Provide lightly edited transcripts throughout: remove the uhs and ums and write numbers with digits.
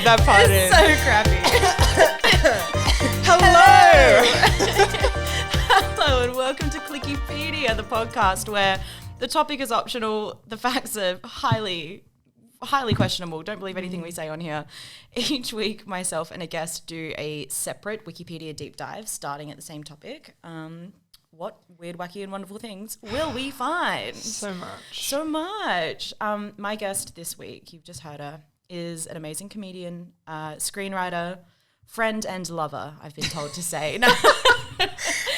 that part in. So crappy. Hello. Hello and welcome to Clickipedia, the podcast where the topic is optional, the facts are highly questionable. Don't believe anything we say on here. Each week, myself and a guest do a separate Wikipedia deep dive starting at the same topic. What weird, wacky and wonderful things will we find? So much. So much. My guest this week, you've just heard her, is an amazing comedian, screenwriter, friend and lover, I've been told to say. No.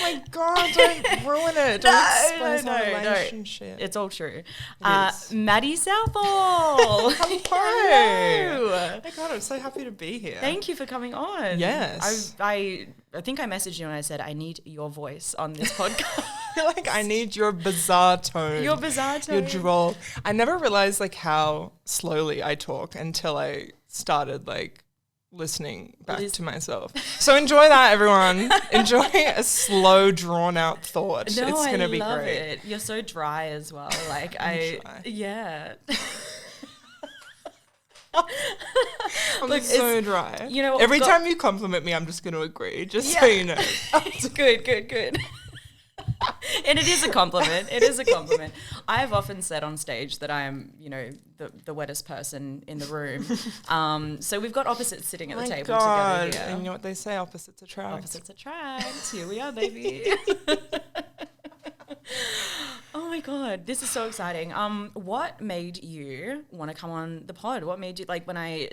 My God, don't ruin it. Don't expose our relationship. It's all true. is. Maddie Southall. Hello. Oh my God, I'm so happy to be here. Thank you for coming on. Yes. I think I messaged you and I said, I need your voice on this podcast. Like, I need your bizarre tone. Your bizarre tone. Your drawl. I never realized, like, how slowly I talk until I started, like, listening back to myself. So enjoy that, everyone. Enjoy a slow, drawn-out thought. No, it's going to be love great. it. You're so dry as well. Like, yeah. I'm so dry. You know, every time you compliment me, I'm just going to agree, just so you know. It's good. And it is a compliment. It is a compliment. I've often said on stage that I am, you know, the wettest person in the room. So we've got opposites sitting at the table together here. And you know what they say, opposites attract. Opposites attract. Here we are, baby. Oh my God, this is so exciting. What made you want to come on the pod? What made you, like, when I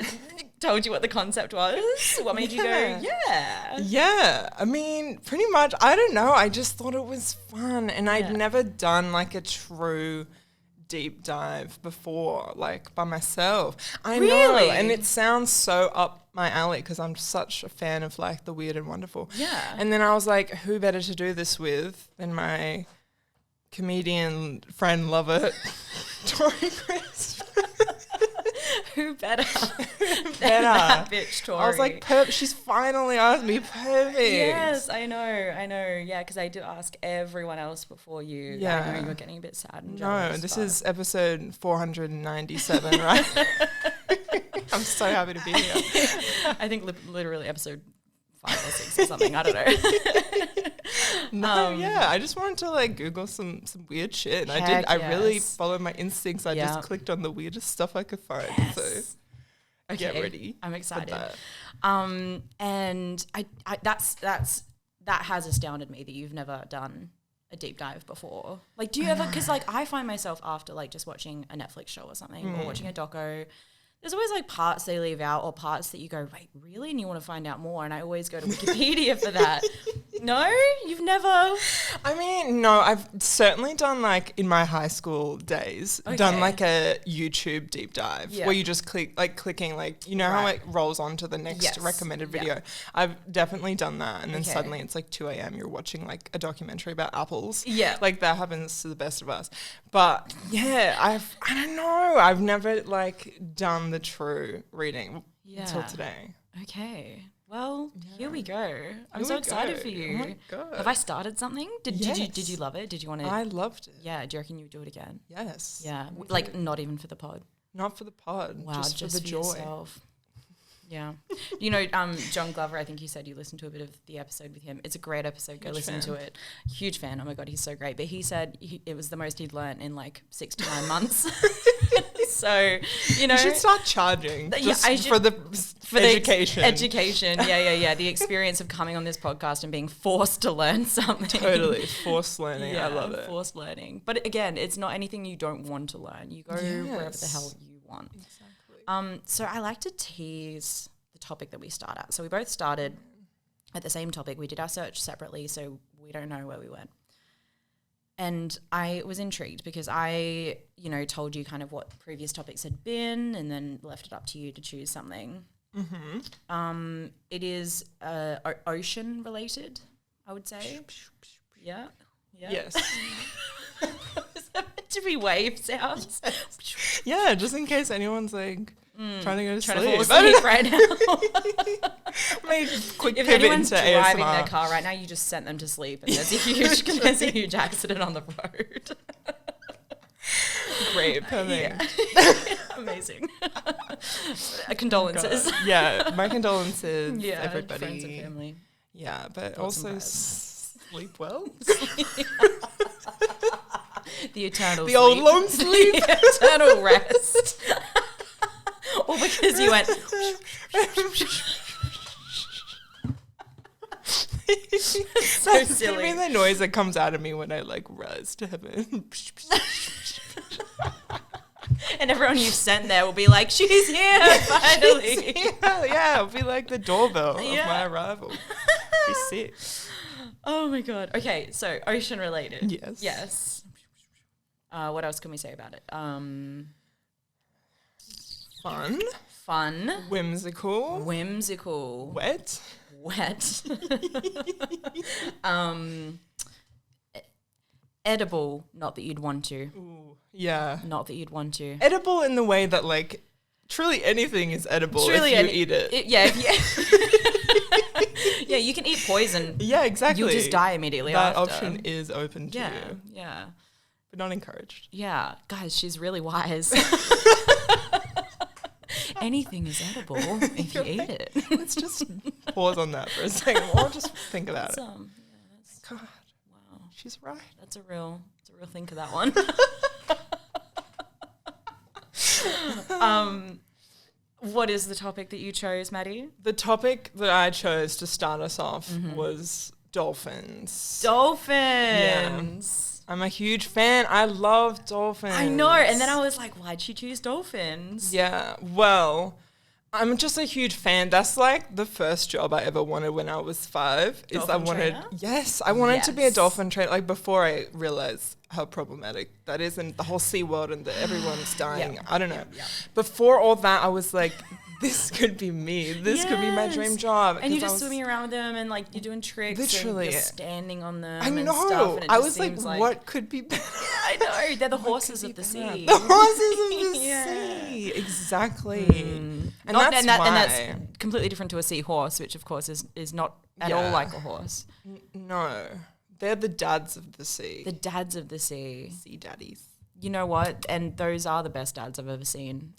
told you what the concept was, what made you go, yeah? Yeah, I mean, pretty much, I don't know. I just thought it was fun. And I'd never done, like, a true deep dive before, like, by myself. I know, and it sounds so up my alley because I'm such a fan of, like, the weird and wonderful. Yeah. And then I was like, who better to do this with than my comedian friend lover, Tori Chris. Who better than that bitch, Tori? I was like, she's finally asked me. Perfect. Yes, I know. Yeah, because I did ask everyone else before you. Yeah. I know you were getting a bit sad and jealous. No, this is episode 497, right? I'm so happy to be here. I think literally episode 5 or 6 or something. I don't know. I just wanted to, like, Google some weird shit. And I really followed my instincts. I just clicked on the weirdest stuff I could find. Yes. So okay. Get ready. I'm excited. That. And that has astounded me that you've never done a deep dive before. Like, do you ever, because, like, I find myself after, like, just watching a Netflix show or something or watching a doco, there's always, like, parts they leave out or parts that you go, wait, really? And you want to find out more. And I always go to Wikipedia for that. No? You've never? I mean, no, I've certainly done, like, in my high school days, done, like, a YouTube deep dive where you just clicking, like, you know how it rolls on to the next recommended video. Yeah. I've definitely done that. And then suddenly it's, like, 2 a.m. You're watching, like, a documentary about apples. Yeah. Like, that happens to the best of us. But, yeah, I don't know. I've never, like, done the true reading until today. Okay. Well, here we go. I'm so excited for you. Oh my God. Have I started something? Did you love it? Did you want to? I loved it. Yeah. Do you reckon you would do it again? Yes. Yeah. Like, not even for the pod. Not for the pod. Wow. Just for the joy. Yourself. Yeah. You know, John Glover, I think you said you listened to a bit of the episode with him. It's a great episode. Go listen to it. Huge fan. Oh my God, he's so great. But he said it was the most he'd learned in, like, 6 to 9 months. So, you know. You should start charging for the education. Education. Yeah. The experience of coming on this podcast and being forced to learn something. Totally. Forced learning. Yeah, I love it. Forced learning. But again, it's not anything you don't want to learn. You go wherever the hell you want. Exactly. So I like to tease the topic that we start at. So we both started at the same topic. We did our search separately, so we don't know where we went. And I was intrigued because I, you know, told you kind of what previous topics had been and then left it up to you to choose something. Mm-hmm. It is ocean related, I would say. Yeah. Yes. Is that meant to be wave sounds? Yeah, just in case anyone's like trying to go to sleep. To fall asleep right now. Maybe quick if pivot anyone's into driving ASMR. their car right now, you just sent them to sleep and there's a huge accident on the road. Grape, I think. Yeah. Amazing. Condolences. Yeah, my condolences, Yeah, everybody. friends and family. Yeah, but Thoughts also sleep well. The eternal The sleep. old long sleep. The eternal rest. Or because you went... so That's silly. gonna be the noise that comes out of me when I like rise to heaven. And everyone you've sent there will be like, she's here, finally. Yeah, it'll be like the doorbell of my arrival. Be sick. Oh my God. Okay, so ocean related. Yes. Yes. What else can we say about it? Fun. Whimsical. Wet. Edible, not that you'd want to. Ooh, yeah. Not that you'd want to. Edible in the way that like truly anything is edible if you eat it. Yeah, yeah, you can eat poison. Yeah, exactly. You'll just die immediately that after. option is open to you. Yeah. But not encouraged. Yeah. Guys, she's really wise. Anything is edible if you eat it. Let's just pause on that for a second. Or just think about it. God. Wow. She's right. That's a real think of that one. What is the topic that you chose, Maddie? The topic that I chose to start us off was dolphins. Dolphins. Yeah. I'm a huge fan. I love dolphins. I know. And then I was like, why'd she choose dolphins? Yeah. Well, I'm just a huge fan. That's like the first job I ever wanted when I was 5. Dolphin trainer? I wanted to be a dolphin trainer. Like before I realized how problematic that is and the whole sea world and everyone's dying. Yeah. I don't know. Yeah. Before all that, I was like, this could be me. This could be my dream job. And you're just swimming around with them and like you're doing tricks. Literally. And you're standing on them I and know. stuff. And it I just was like, what could be better? I know. They're the horses of the sea. The horses of the Yeah. sea. Exactly. And that's why. And that's completely different to a seahorse, which of course is not at all like a horse. No. They're the dads of the sea. The dads of the sea. Sea daddies. You know what? And those are the best dads I've ever seen.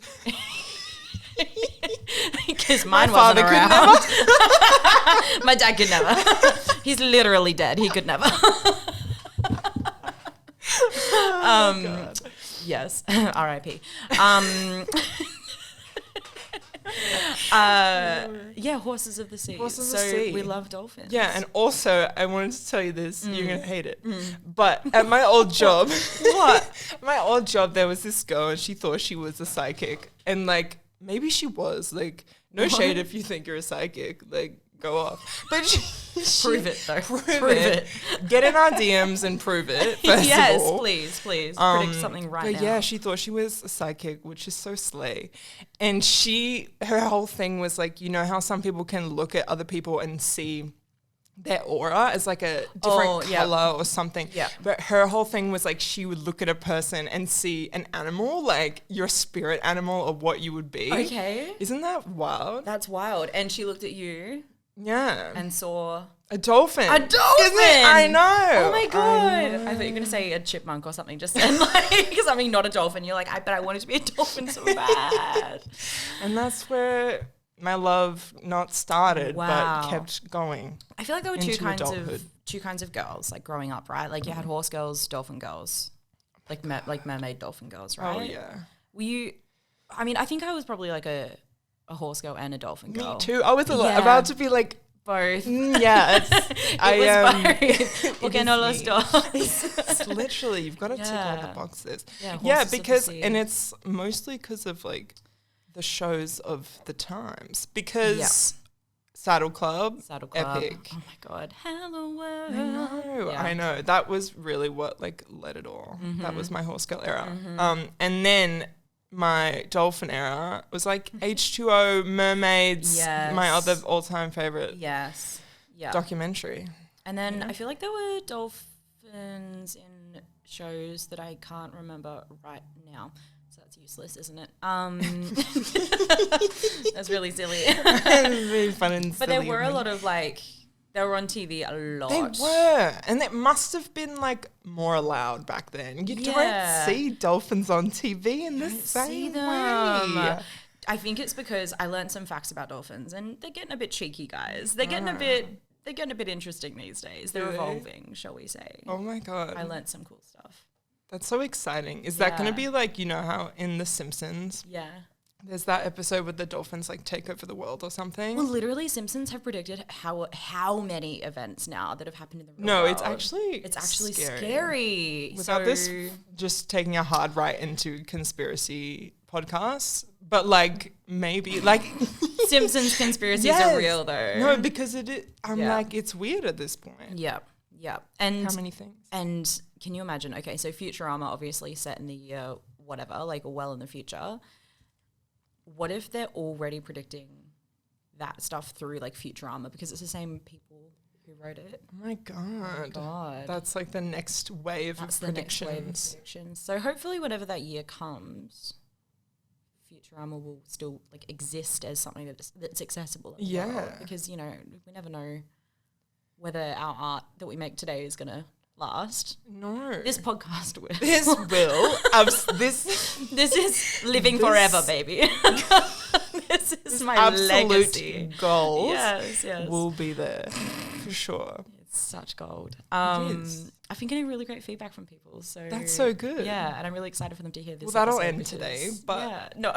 Because mine wasn't around. My dad could never. He's literally dead. He could never. God. Yes. R.I.P. Yeah, horses of the sea. Horses of the sea. We love dolphins. Yeah, and also I wanted to tell you this. You're gonna hate it, but at my old job, my old job, there was this girl, and she thought she was a psychic, and like maybe she was. Like, no shade if you think you're a psychic. Like, go off. But prove it though. Prove it. Get in our DMs and prove it. First yes, of all. please. Predict something right now. Yeah, she thought she was a psychic, which is so slay. And her whole thing was like, you know how some people can look at other people and see their aura as like a different color or something. Yeah. But her whole thing was like she would look at a person and see an animal, like your spirit animal or what you would be. Okay. Isn't that wild? That's wild. And she looked at you Yeah. and saw A dolphin. A dolphin! Isn't it? I know. Oh my God. I thought you were going to say a chipmunk or something just then, like something not a dolphin. You're like, but I wanted to be a dolphin so bad. And that's where my love not started, Wow. but kept going. I feel like there were Into two kinds of girls, like growing up, right? Like you had horse girls, dolphin girls, like mermaid dolphin girls, right? Oh, yeah. Were you, I mean, I think I was probably like a horse girl and a dolphin girl. Me too. I was about to be like, both. Yeah. Both. Porque no los dos. It's literally, you've got to tick all the boxes. Yeah, because, and it's mostly because of like the shows of the times. Because Saddle Club, epic. Oh my God. Hello world. I know. That was really what like led it all. That was my horse girl era. And then my dolphin era was like H2O, mermaids, my other all-time favorite documentary. And then I feel like there were dolphins in shows that I can't remember right now. So that's useless, isn't it? That's really silly. It's really fun and but silly. there were a lot of like, They were on TV a lot. They were. And it must have been like more allowed back then. You don't see dolphins on TV in the same way. I think it's because I learned some facts about dolphins and they're getting a bit cheeky, guys. They're getting a bit interesting these days. They're evolving, shall we say. Oh my God. I learned some cool stuff. That's so exciting. Is that going to be like, you know how in The Simpsons? Yeah. There's that episode where the dolphins like take over the world or something. Well, literally, Simpsons have predicted how many events now that have happened in the real world. No, it's actually scary. Without this just taking a hard right into conspiracy podcasts, but like maybe like Simpsons conspiracies are real though. No, because I'm like, it's weird at this point. Yeah. And how many things? And can you imagine? Okay, so Futurama obviously set in the year whatever, like well in the future. What if they're already predicting that stuff through like Futurama because it's the same people who wrote it? Oh my God. That's like the next wave of predictions. So hopefully whenever that year comes, Futurama will still like exist as something that's accessible. World, because, you know, we never know whether our art that we make today is going to last. No. This podcast will. This will. This is living forever, baby. This is my absolute legacy. Gold. Yes. Will be there for sure. It's such gold. I've been getting really great feedback from people. So that's so good. Yeah, and I'm really excited for them to hear this. Well, that'll end today, but no.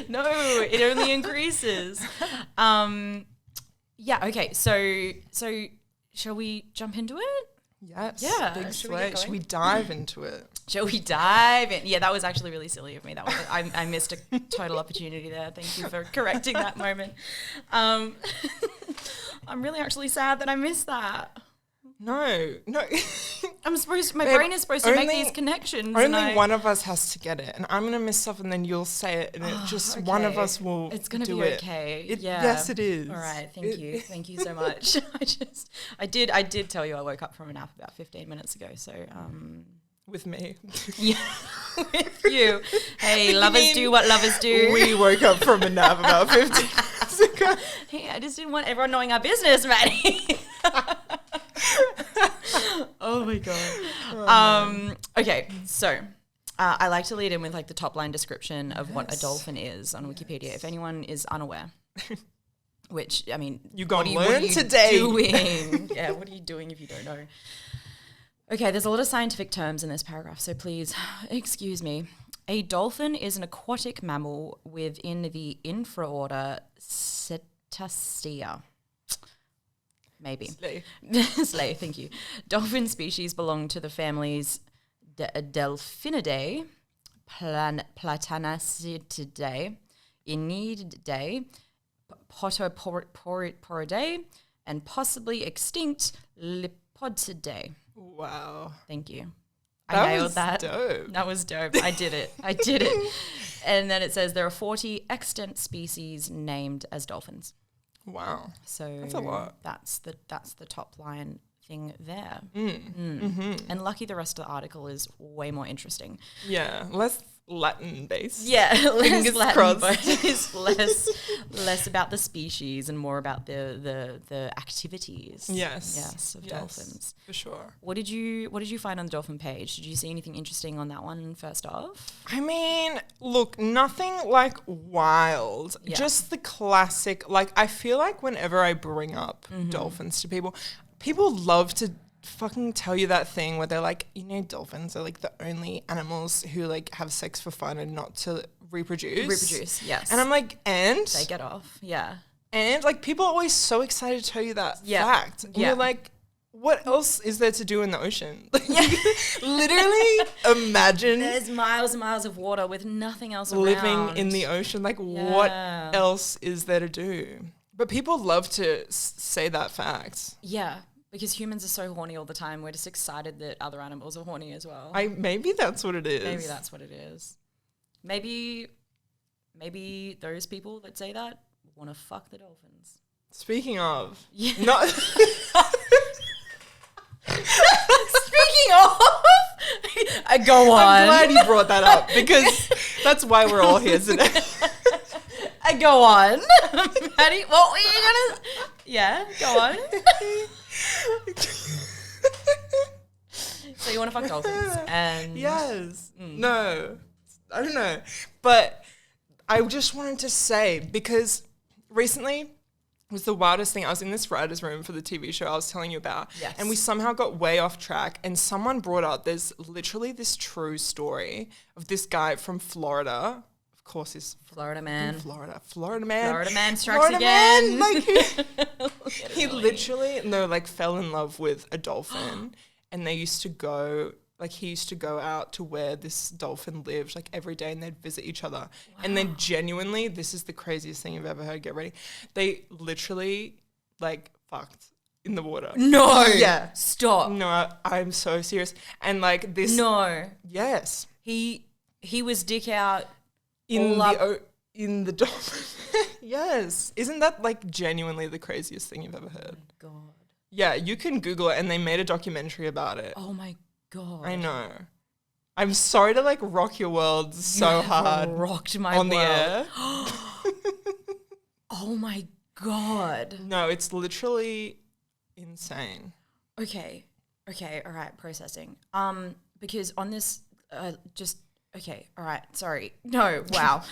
No, it only increases. Yeah, okay. So shall we jump into it? Yes. Yeah. Big slate. Should we dive into it? Shall we dive in? Yeah, that was actually really silly of me. That was I missed a total opportunity there. Thank you for correcting that moment. I'm really actually sad that I missed that. No. My brain is supposed to make these connections. Only one of us has to get it. And I'm going to miss stuff and then you'll say it and one of us will It's going to be okay. Yes, it is. All right. Thank you. Thank you so much. I did tell you I woke up from a nap about 15 minutes ago. So, with me. Yeah. With you. Hey, lovers do what lovers do. We woke up from a nap about 15 minutes ago. Hey, I just didn't want everyone knowing our business, Maddie. Oh my God. Okay, so I like to lead in with like the top line description of what a dolphin is on Wikipedia. If anyone is unaware, which I mean, you're gonna learn today. Yeah, what are you doing if you don't know? Okay, there's a lot of scientific terms in this paragraph, so please excuse me. A dolphin is an aquatic mammal within the infraorder Cetacea. Maybe. Slay, thank you. Dolphin species belong to the families Delphinidae, Platanacetidae, Enididae, Potoporidae, and possibly extinct Lepodidae. Wow. Thank you. I nailed that. Dope. That was dope. I did it. And then it says there are 40 extant species named as dolphins. Wow. So that's a lot. That's the top line thing there. Mm-hmm. And lucky the rest of the article is way more interesting. Yeah, less Latin based. Yeah, less Latin based. less about the species and more about the activities. Yes, of dolphins for sure. What did you find on the dolphin page? Did you see anything interesting on that one first off? I mean, look, nothing like wild. Yeah. Just the classic. Like, I feel like whenever I bring up dolphins to people love to fucking tell you that thing where they're like, you know, dolphins are like the only animals who like have sex for fun and not to reproduce. Yes. And I'm like, and they get off. Yeah. And like people are always so excited to tell you that fact. And you're like, what else is there to do in the ocean? Literally imagine there's miles and miles of water with nothing else around. Living in the ocean. Like what else is there to do? But people love to say that fact. Yeah. Because humans are so horny all the time. We're just excited that other animals are horny as well. Maybe that's what it is. Maybe that's what it is. Maybe those people that say that want to fuck the dolphins. Speaking of. Yeah. Not Speaking of. Go on. I'm glad you brought that up because that's why we're all here today. Go on. Maddie, what were you going to... Yeah, go on. So you want to fuck dolphins? And yes. No, I don't know. But I just wanted to say, because recently was the wildest thing. I was in this writer's room for the TV show I was telling you about. Yes. And we somehow got way off track. And someone brought up, there's literally this true story of this guy from Florida. Of course, he's Florida man. Florida man. Florida man strikes again. Man, like, he literally, fell in love with a dolphin. And they used to go, he used to go out to where this dolphin lived, every day, and they'd visit each other. Wow. And then genuinely, this is the craziest thing you've ever heard, get ready, they literally, fucked in the water. No. Yeah. Stop. No, I'm so serious. And, this... No. Yes. He was dick out in the dolphin. Yes. Isn't that, genuinely the craziest thing you've ever heard? Oh, my God. Yeah, you can Google it, and they made a documentary about it. Oh, my God. I know. I'm sorry to rock your world so hard. Rocked my on world. The air. Oh my God. No, it's literally insane. Okay. All right. Processing. Because on this, okay. All right. Sorry. No. Wow.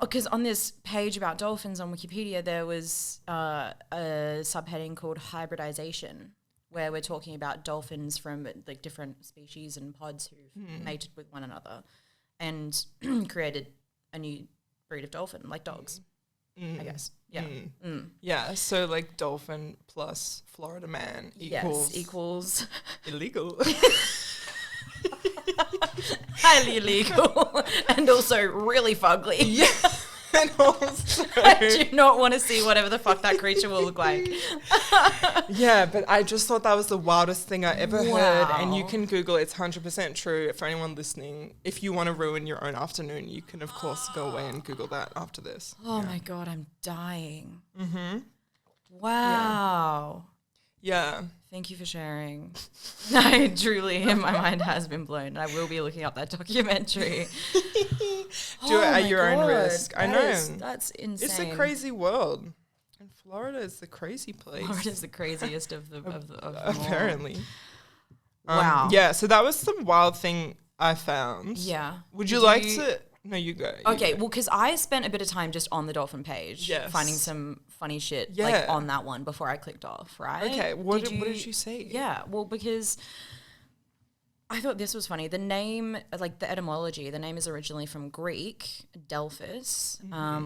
Because on this page about dolphins on Wikipedia, there was a subheading called hybridization, where we're talking about dolphins from different species and pods who've mated with one another and created a new breed of dolphin, like dogs, I guess. Yeah. Yeah, so dolphin plus Florida man equals illegal. Highly illegal and also really fugly. Yeah. And also, I do not want to see whatever the fuck that creature will look like. Yeah, but I just thought that was the wildest thing I ever heard. And you can Google it. It's 100% true. For anyone listening, if you want to ruin your own afternoon, you can, of course, go away and Google that after this. Oh, my God. I'm dying. Mm-hmm. Wow. Yeah. Thank you for sharing. I truly, my mind has been blown. I will be looking up that documentary. Do it at your own risk. I know. That's insane. It's a crazy world. And Florida is the crazy place. Florida is the craziest of them apparently. All. Wow. Yeah, so that was some wild thing I found. Yeah. Would you like to... No, you go. Okay, well, because I spent a bit of time just on the dolphin page, finding some funny shit on that one before I clicked off, right? Okay, what did you see? Yeah, well, because I thought this was funny. The name, the etymology, the name is originally from Greek, Delphis,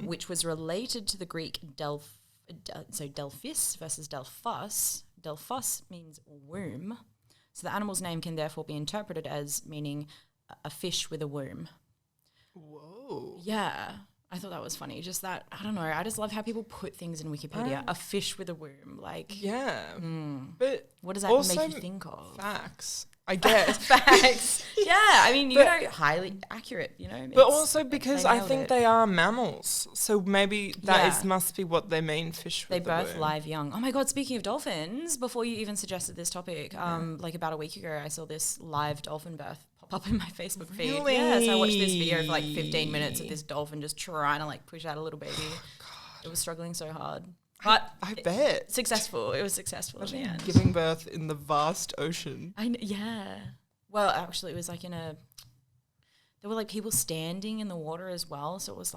which was related to the Greek so Delphis versus Delphos. Delphos means womb. So the animal's name can therefore be interpreted as meaning a fish with a womb. Whoa. Yeah. I thought that was funny. Just that, I don't know. I just love how people put things in Wikipedia. A fish with a womb. Yeah. But what does that make you think of? Facts, I guess. Facts. Yeah. I mean, highly accurate, But also because I think they are mammals. So maybe that must be what they mean, fish with They a birth womb. live young. Oh my God, speaking of dolphins, before you even suggested this topic, about a week ago, I saw this live dolphin birth up in my Facebook feed. Really? Yeah, so I watched this video for 15 minutes of this dolphin just trying to push out a little baby. It was struggling so hard. But I bet. Successful. It was successful in the end. Giving birth in the vast ocean. Yeah. Well, actually, it was there were people standing in the water as well. So it was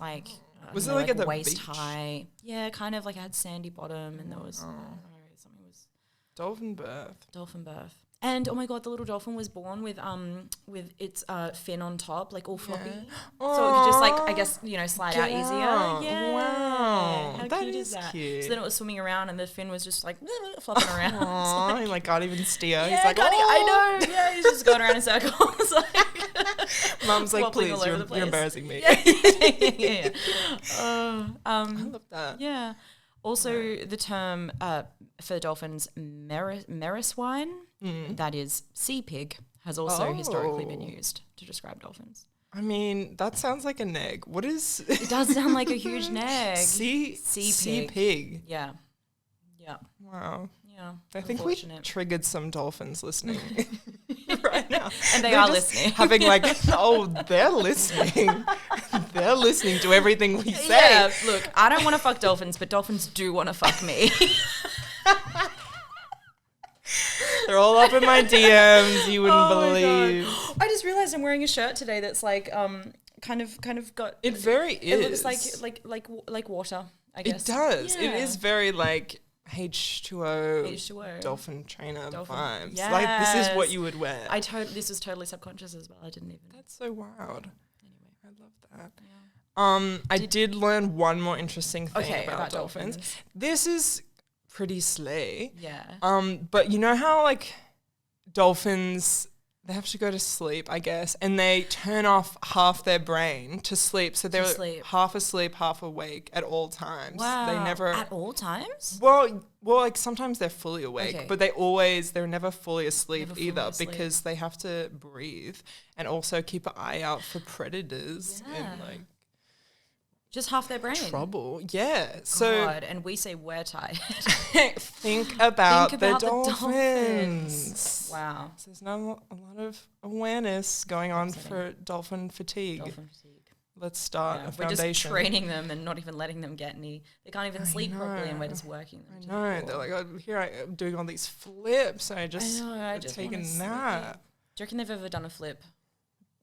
was it at the waist beach? High? Yeah, kind of it had sandy bottom and there was, I don't know, something was. Dolphin birth. And oh my God, the little dolphin was born with its fin on top, all floppy, so it could just I guess slide out easier. Yeah, wow, how that cute is that? Cute. So then it was swimming around, and the fin was just flopping around. Aww, he can't even steer. Yeah, he's I know. Yeah, he's just going around in circles. Mum's please, all over the place. You're embarrassing me. Yeah. I love that. Yeah. Also, the term for dolphins, meriswine, that is sea pig, has also historically been used to describe dolphins. I mean, that sounds like a neg. What is... It does sound like a huge neg. Sea pig. Yeah. Wow. Yeah. I think we triggered some dolphins listening right now. And they are listening. Having they're listening. They're listening to everything we say. Yeah, look, I don't want to fuck dolphins, but dolphins do want to fuck me. They're all up in my DMs. You wouldn't believe. I just realized I'm wearing a shirt today that's like kind of got. It very is. It looks like water. I guess it does. Yeah. It is very like H2O dolphin trainer vibes. Yes. Like this is what you would wear. This was totally subconscious as well. I didn't even. That's so wild. Anyway, I love that. Yeah. I did learn one more interesting thing about dolphins. This is pretty slay. Yeah. But you know how like dolphins, they have to go to sleep, I guess, and they turn off half their brain to sleep. So they're half asleep, half awake at all times. Wow. They never at all times? Well, like sometimes they're fully awake, but they're never fully asleep because they have to breathe and also keep an eye out for predators and like just half their brain. Trouble. Yeah. So God, and we say we're tired. think about the dolphins. Wow. So there's not a lot of awareness going on for dolphin fatigue. Let's start a foundation. We're just training them and not even letting them get any. They can't even sleep properly, and we're just working them. I know. They're like, oh, here I am doing all these flips. I just take a nap. Do you reckon they've ever done a flip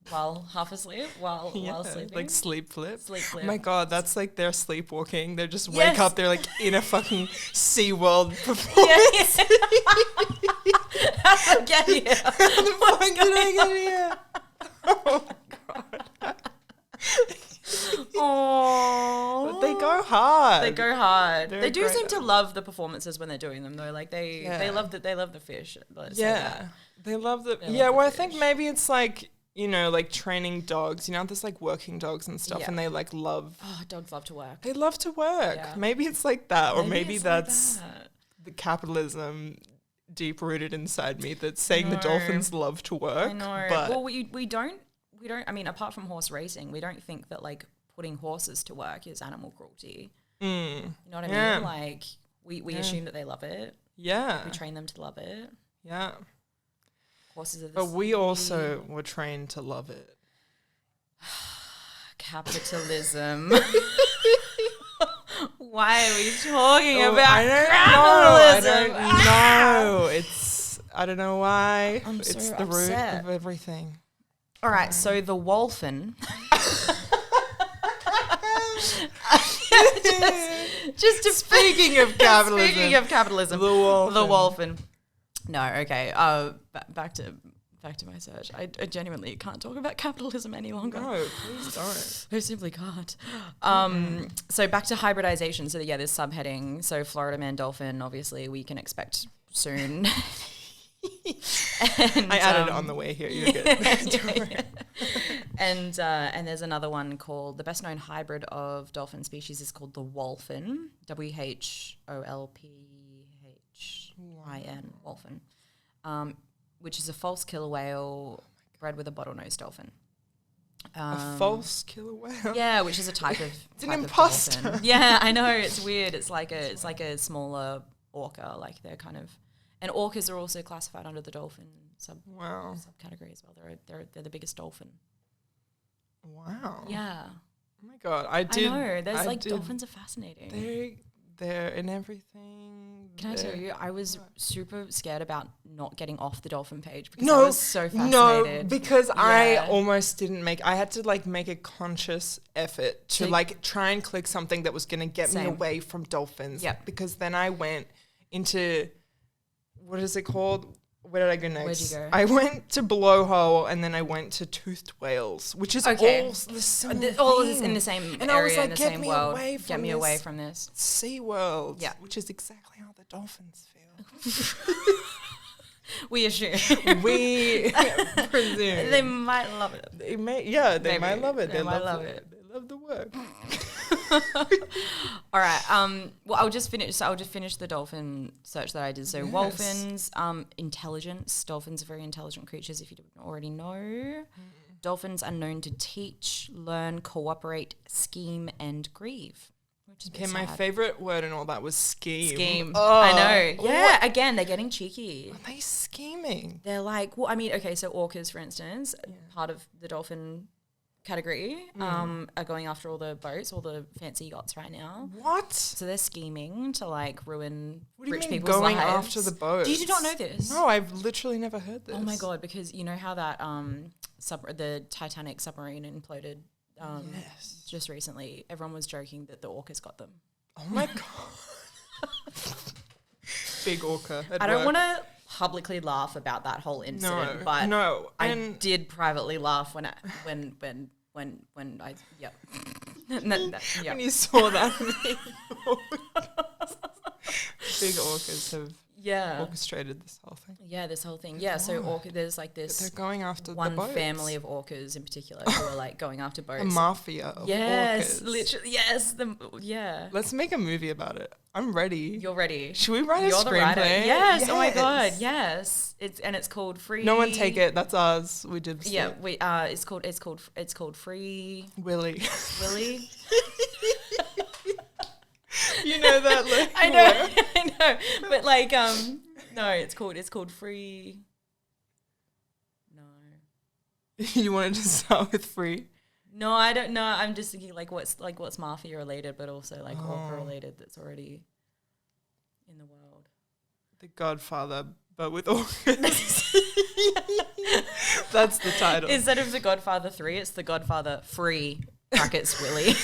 while half asleep? While sleeping? Like sleep flip? Sleep flip. Oh my God, that's like they're sleepwalking. They just wake up, they're like in a fucking SeaWorld performance. How did I get here? How the fuck did I get here? Oh my God. Oh, but they go hard. They do seem to love the performances when they're doing them, though. Like they love the fish. They love the Well, I think maybe it's like, you know, like training dogs. You know, there's like working dogs and stuff, and they like love. Oh, dogs love to work. They love to work. Yeah. Maybe it's like that, or maybe that's like that. The capitalism deep rooted inside me that's saying the dolphins love to work. I know. But well, we don't. I mean, apart from horse racing, we don't think that like putting horses to work is animal cruelty. You know what I mean? Like we assume that they love it. Yeah. We train them to love it. Yeah. Horses are the But we also were trained to love it. Capitalism. Why are we talking about capitalism? I don't know. I don't know why. It's the root of everything. All right, so the wolfen. just speaking of capitalism. Speaking of capitalism, the wolfen. No, okay. Back to my search. I genuinely can't talk about capitalism any longer. No, please don't. I simply can't. So back to hybridization. So there's subheading. So Florida man dolphin, obviously, we can expect soon. I added it on the way here. You're good. And there's another one called, the best known hybrid of dolphin species is called the wolfen, WHOLPHIN, wolfen, which is a false killer whale bred with a bottlenose dolphin. A false killer whale? Yeah, which is a type of it's an imposter. Yeah, I know, it's weird. It's like a smaller orca, like they're kind of. And orcas are also classified under the dolphin subcategory as well. They're the biggest dolphin. Wow. Yeah. Oh my God, I know. Dolphins are fascinating. They're in everything. Can I tell you, I was super scared about not getting off the dolphin page because I was so fascinated. No, because I almost didn't I had to like make a conscious effort to like try and click something that was going to get me away from dolphins. Yeah. Because then I went into, what is it called? Where did I go next? Where'd you go? I went to blowhole and then I went to toothed whales, which is all the same all is in the same and area, I was like, in the same world. Get me away from this. SeaWorld, which is exactly how the dolphins feel. We assume. We presume. They might love it. They might love it. They love it. They love the work. All right. Well, I'll just finish the dolphin search that I did. So wolfins, intelligence. Dolphins are very intelligent creatures, if you didn't already know. Dolphins are known to teach, learn, cooperate, scheme, and grieve. Okay, my favorite word in all that was scheme. Scheme. Oh. I know. Yeah, again, they're getting cheeky. Are they scheming? They're like, well, I mean, okay, so orcas, for instance, part of the dolphin category are going after all the boats, all the fancy yachts right now. What? So they're scheming to like ruin rich mean people's going lives. after the boats? Did you not know this? No, I've literally never heard this. Oh my God, because you know how that the Titanic submarine imploded just recently? Everyone was joking that the orcas got them. Oh my God. Big orca. I don't want to publicly laugh about that whole incident, but I did privately laugh when I when you saw that. Big orcas have orchestrated this whole thing. Yeah, this whole thing. Yeah, so there's like this. But they're going after one the boats. family of orcas in particular who are like going after boats. A mafia of orcas. Literally. Yes, Let's make a movie about it. I'm ready. You're ready. Should we write a screenplay? Yes. Oh my God. Yes. It's called Free. No one take it. That's ours. We did. Yeah. It's called Free Willy. Willy. You know that look. I know. But like no, it's called Free. No. You wanted to start with Free? No, I don't know. I'm just thinking what's mafia related, but also like orca related that's already in the world. The Godfather, but with orcas. That's the title. Instead of The Godfather 3, it's The Godfather Free brackets Willy.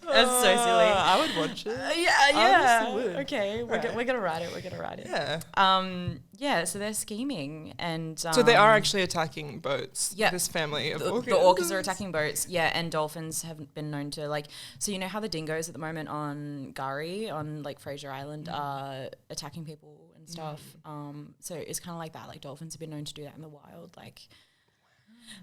That's so silly. I would watch it. Yeah. I honestly would. Okay, we're gonna write it. Yeah. So they're scheming, and so they are actually attacking boats. Yeah, this family of orcas. The orcas are attacking boats. Yeah, and dolphins have been known to like. So you know how the dingoes at the moment on Gari on like Fraser Island are attacking people and stuff. So it's kind of like that. Like dolphins have been known to do that in the wild. Like.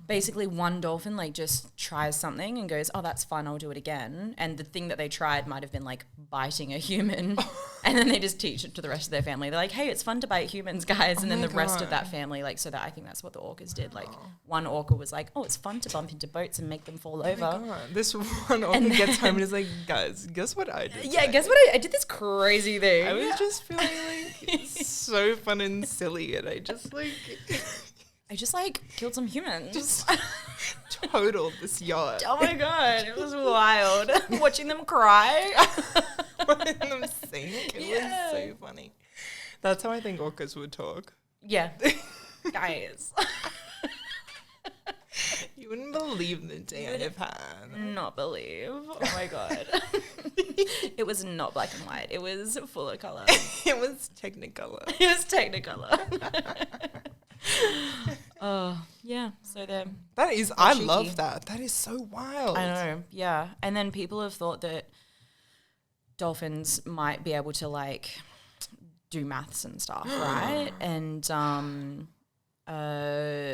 Basically, one dolphin like just tries something and goes, "Oh, that's fun. I'll do it again." And the thing that they tried might have been like biting a human, and then they just teach it to the rest of their family. They're like, "Hey, it's fun to bite humans, guys." And then the rest of that family, like, so that I think that's what the orcas did. Like, one orca was like, "Oh, it's fun to bump into boats and make them fall over." This one orca gets home and is like, "Guys, guess what I did?" Yeah, guess what I did this crazy thing. I was just feeling like so fun and silly, and I just like killed some humans. Just totaled this yacht. Oh my God, it was wild. Watching them cry. Watching them sink. It was so funny. That's how I think orcas would talk. Yeah. Guys. You wouldn't believe the day I've had. Not believe. Oh my God. It was not black and white. It was full of colour. It was technicolor. Yeah. So they're I love that. That is so wild. I know. Yeah. And then people have thought that dolphins might be able to like do maths and stuff, right? And I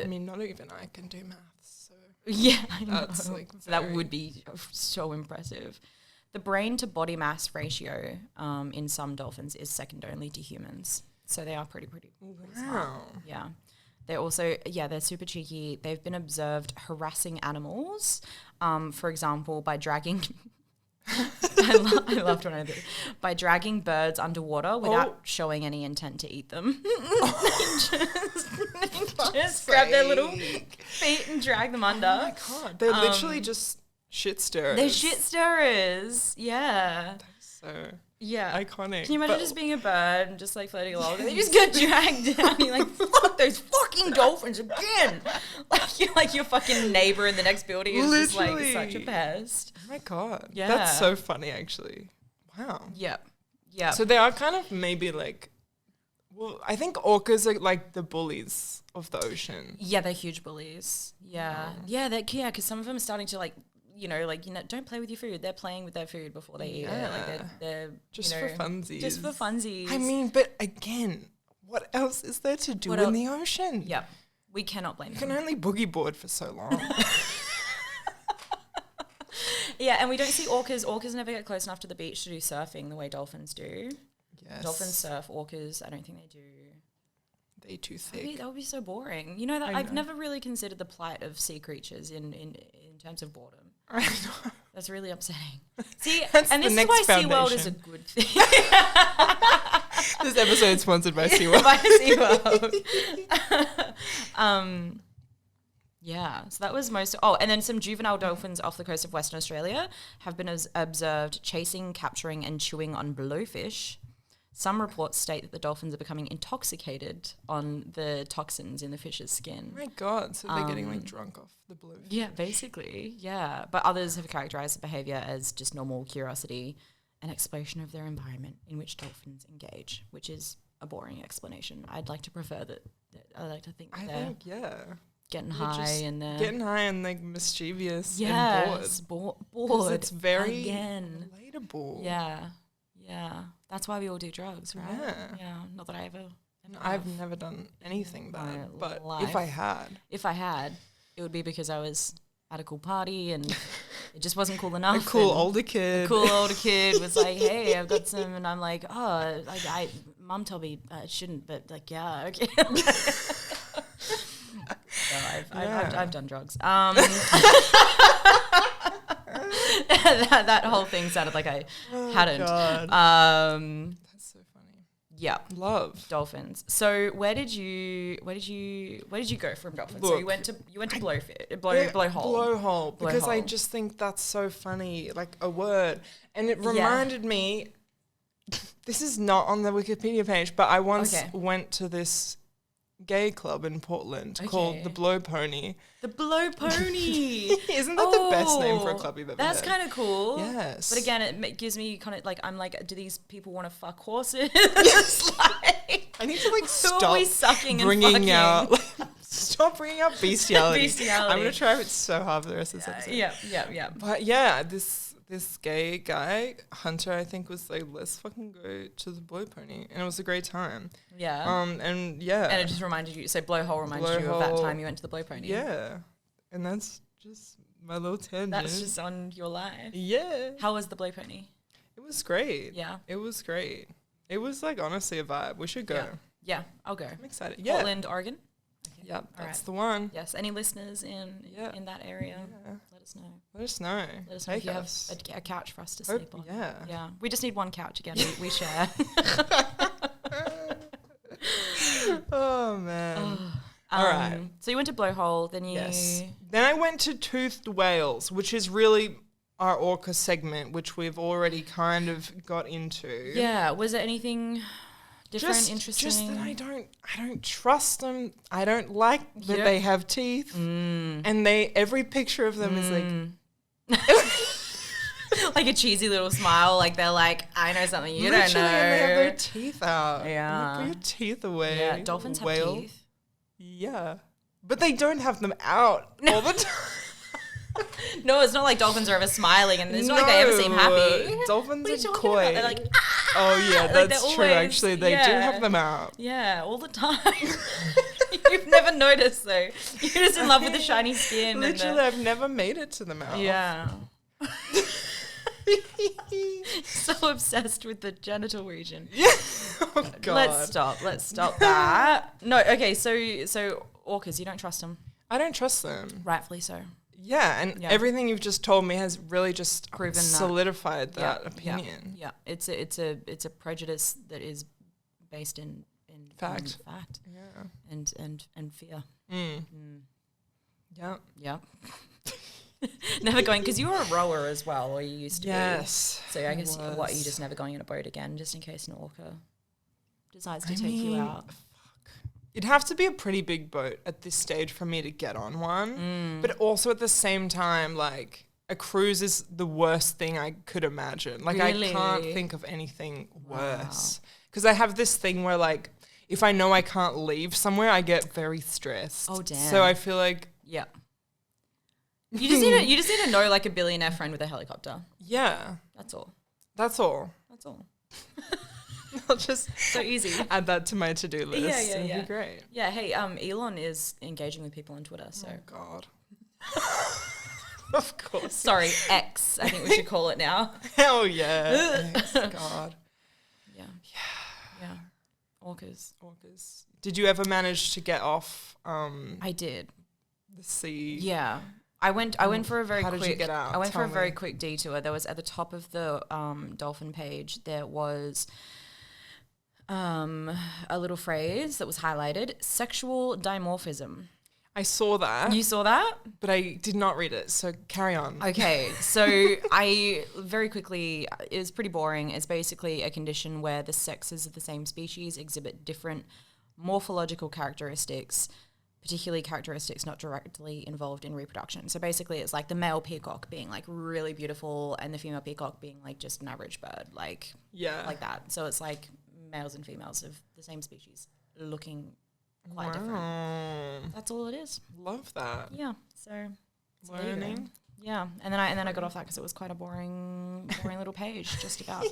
mean, not even I can do maths. So yeah, I know. That's like that would be so impressive. The brain to body mass ratio in some dolphins is second only to humans. So they are pretty smart. Yeah. They're also, they're super cheeky. They've been observed harassing animals, for example, by dragging... I loved when I did. By dragging birds underwater without showing any intent to eat them. just grab their little feet and drag them under. Oh my God. They're literally just shit stirrers. They're shit stirrers. Yeah. So iconic. Can you imagine just being a bird and just like floating along and they just get dragged down? You're like, fuck those fucking dolphins again. Like your fucking neighbor in the next building is just like such a pest. Oh my God. Yeah. That's so funny actually. Wow. Yep. So they are kind of maybe like, well, I think orcas are like the bullies of the ocean. Yeah, they're huge bullies. Yeah. Yeah, because some of them are starting to like, don't play with your food. They're playing with their food before they eat it. Like they're just for funsies. Just for funsies. I mean, but again, what else is there to do in the ocean? Yep. We cannot blame them. You can only boogie board for so long. Yeah, and we don't see orcas. Orcas never get close enough to the beach to do surfing the way dolphins do. Yes. Dolphins surf. Orcas, I don't think they do. They too thick. That would be so boring. You know that I've never really considered the plight of sea creatures in terms of boredom. I know. That's really upsetting. See, That's and this is why SeaWorld is a good thing. This episode is sponsored by SeaWorld. By SeaWorld. Yeah, so that was most... Oh, and then some juvenile dolphins off the coast of Western Australia have been observed chasing, capturing and chewing on blowfish. Some reports state that the dolphins are becoming intoxicated on the toxins in the fish's skin. Oh my God, so they're getting like drunk off the blowfish. Yeah, basically, yeah. But others have characterised the behaviour as just normal curiosity and exploration of their environment in which dolphins engage, which is a boring explanation. I'd like to prefer that I like to think they're getting high and they're... Getting high and like mischievous and bored. It's very relatable. Yeah. That's why we all do drugs, right? Yeah. Not that I ever... I've never done anything bad, but if I had, it would be because I was at a cool party and it just wasn't cool enough. A cool older kid was like, hey, I've got some, and I'm like, oh, like Mum told me I shouldn't, but like, yeah, okay. So I've done drugs. That whole thing sounded like I hadn't. God. That's so funny. Yeah, love dolphins. So where did you go from dolphins? Look, so you went to blowhole because I just think that's so funny, like a word, and it reminded me. This is not on the Wikipedia page, but I once went to this gay club in Portland called the Blow Pony. The Blow Pony. Isn't that the best name for a club you've ever That's heard? kind of cool. Yes. But again, it gives me kind of like, I'm like, do these people want to fuck horses? Like, I need to like stop bringing out stop bringing out bestiality. I'm going to try it so hard for the rest of this episode. Yeah. But yeah, this gay guy, Hunter, I think, was like, let's fucking go to the Blow Pony. And it was a great time. Yeah. And it just reminded you, so Blowhole reminded you of that time you went to the Blow Pony. Yeah. And that's just my little tangent. That's just on your life. Yeah. How was the Blow Pony? It was great. Yeah. It was great. It was like honestly a vibe. We should go. Yeah, I'll go. I'm excited. Yeah. Portland, Oregon. Okay. Yep, that's the one. Yes. Any listeners in that area? Yeah. Let us know. Let us know. If you have a couch for us to sleep on. Yeah. Yeah. We just need one couch again. We share. Oh man. All right. So you went to Blowhole, then you... Yes. Then I went to Toothed Whales, which is really our orca segment, which we've already kind of got into. Yeah. Was there anything different, interesting? Just that I don't trust them. I don't like that they have teeth. And every picture of them is like... like a cheesy little smile, like they're like, I know something you Literally, don't know. And they have their teeth out. Yeah. Put your teeth away. Yeah, dolphins have teeth. Yeah. But they don't have them out all the time. No, it's not like dolphins are ever smiling and it's not like they ever seem happy. Dolphins are coy. They're like, oh yeah, that's true actually. They do have them out. Yeah, all the time. You've never noticed though. You're just in love with the shiny skin. Literally, I've never made it to the mouth. Yeah. So obsessed with the genital region. Yeah. Oh God. Let's stop that. No, okay, so orcas, you don't trust them. I don't trust them. Rightfully so. Yeah, and everything you've just told me has really just proven solidified that opinion. Yeah. It's a prejudice that is based in fact. Yeah. And fear. Yeah. Yeah. Never going, because you were a rower as well, or you used to be. Yes. So I guess are you just never going in a boat again, just in case an orca decides to take you out? It'd have to be a pretty big boat at this stage for me to get on one. But also at the same time, like, a cruise is the worst thing I could imagine. Like, really? I can't think of anything worse. Because I have this thing where, like, if I know I can't leave somewhere, I get very stressed. Oh, damn. So I feel like... Yeah. You just need to know like a billionaire friend with a helicopter. Yeah. That's all. I'll just so easy. Add that to my to-do list. Yeah. It'd be great. Yeah, hey, Elon is engaging with people on Twitter, so. Oh, God. Of course. Sorry, X, I think we should call it now. Hell yeah. X, God. Yeah. Orcas. Did you ever manage to get off I did. The sea? Yeah. I went for a very quick... How did you get out? I went for a very quick detour. There was, at the top of the dolphin page, there was a little phrase that was highlighted: sexual dimorphism. I saw that. You saw that? But I did not read it, so carry on. Okay, so I very quickly, it was pretty boring. It's basically a condition where the sexes of the same species exhibit different morphological characteristics, particularly characteristics not directly involved in reproduction. So basically it's like the male peacock being like really beautiful and the female peacock being like just an average bird, like that. So it's like males and females of the same species looking quite different. That's all it is. Love that. Yeah. So learning. Yeah. And then I got off that because it was quite a boring little page just about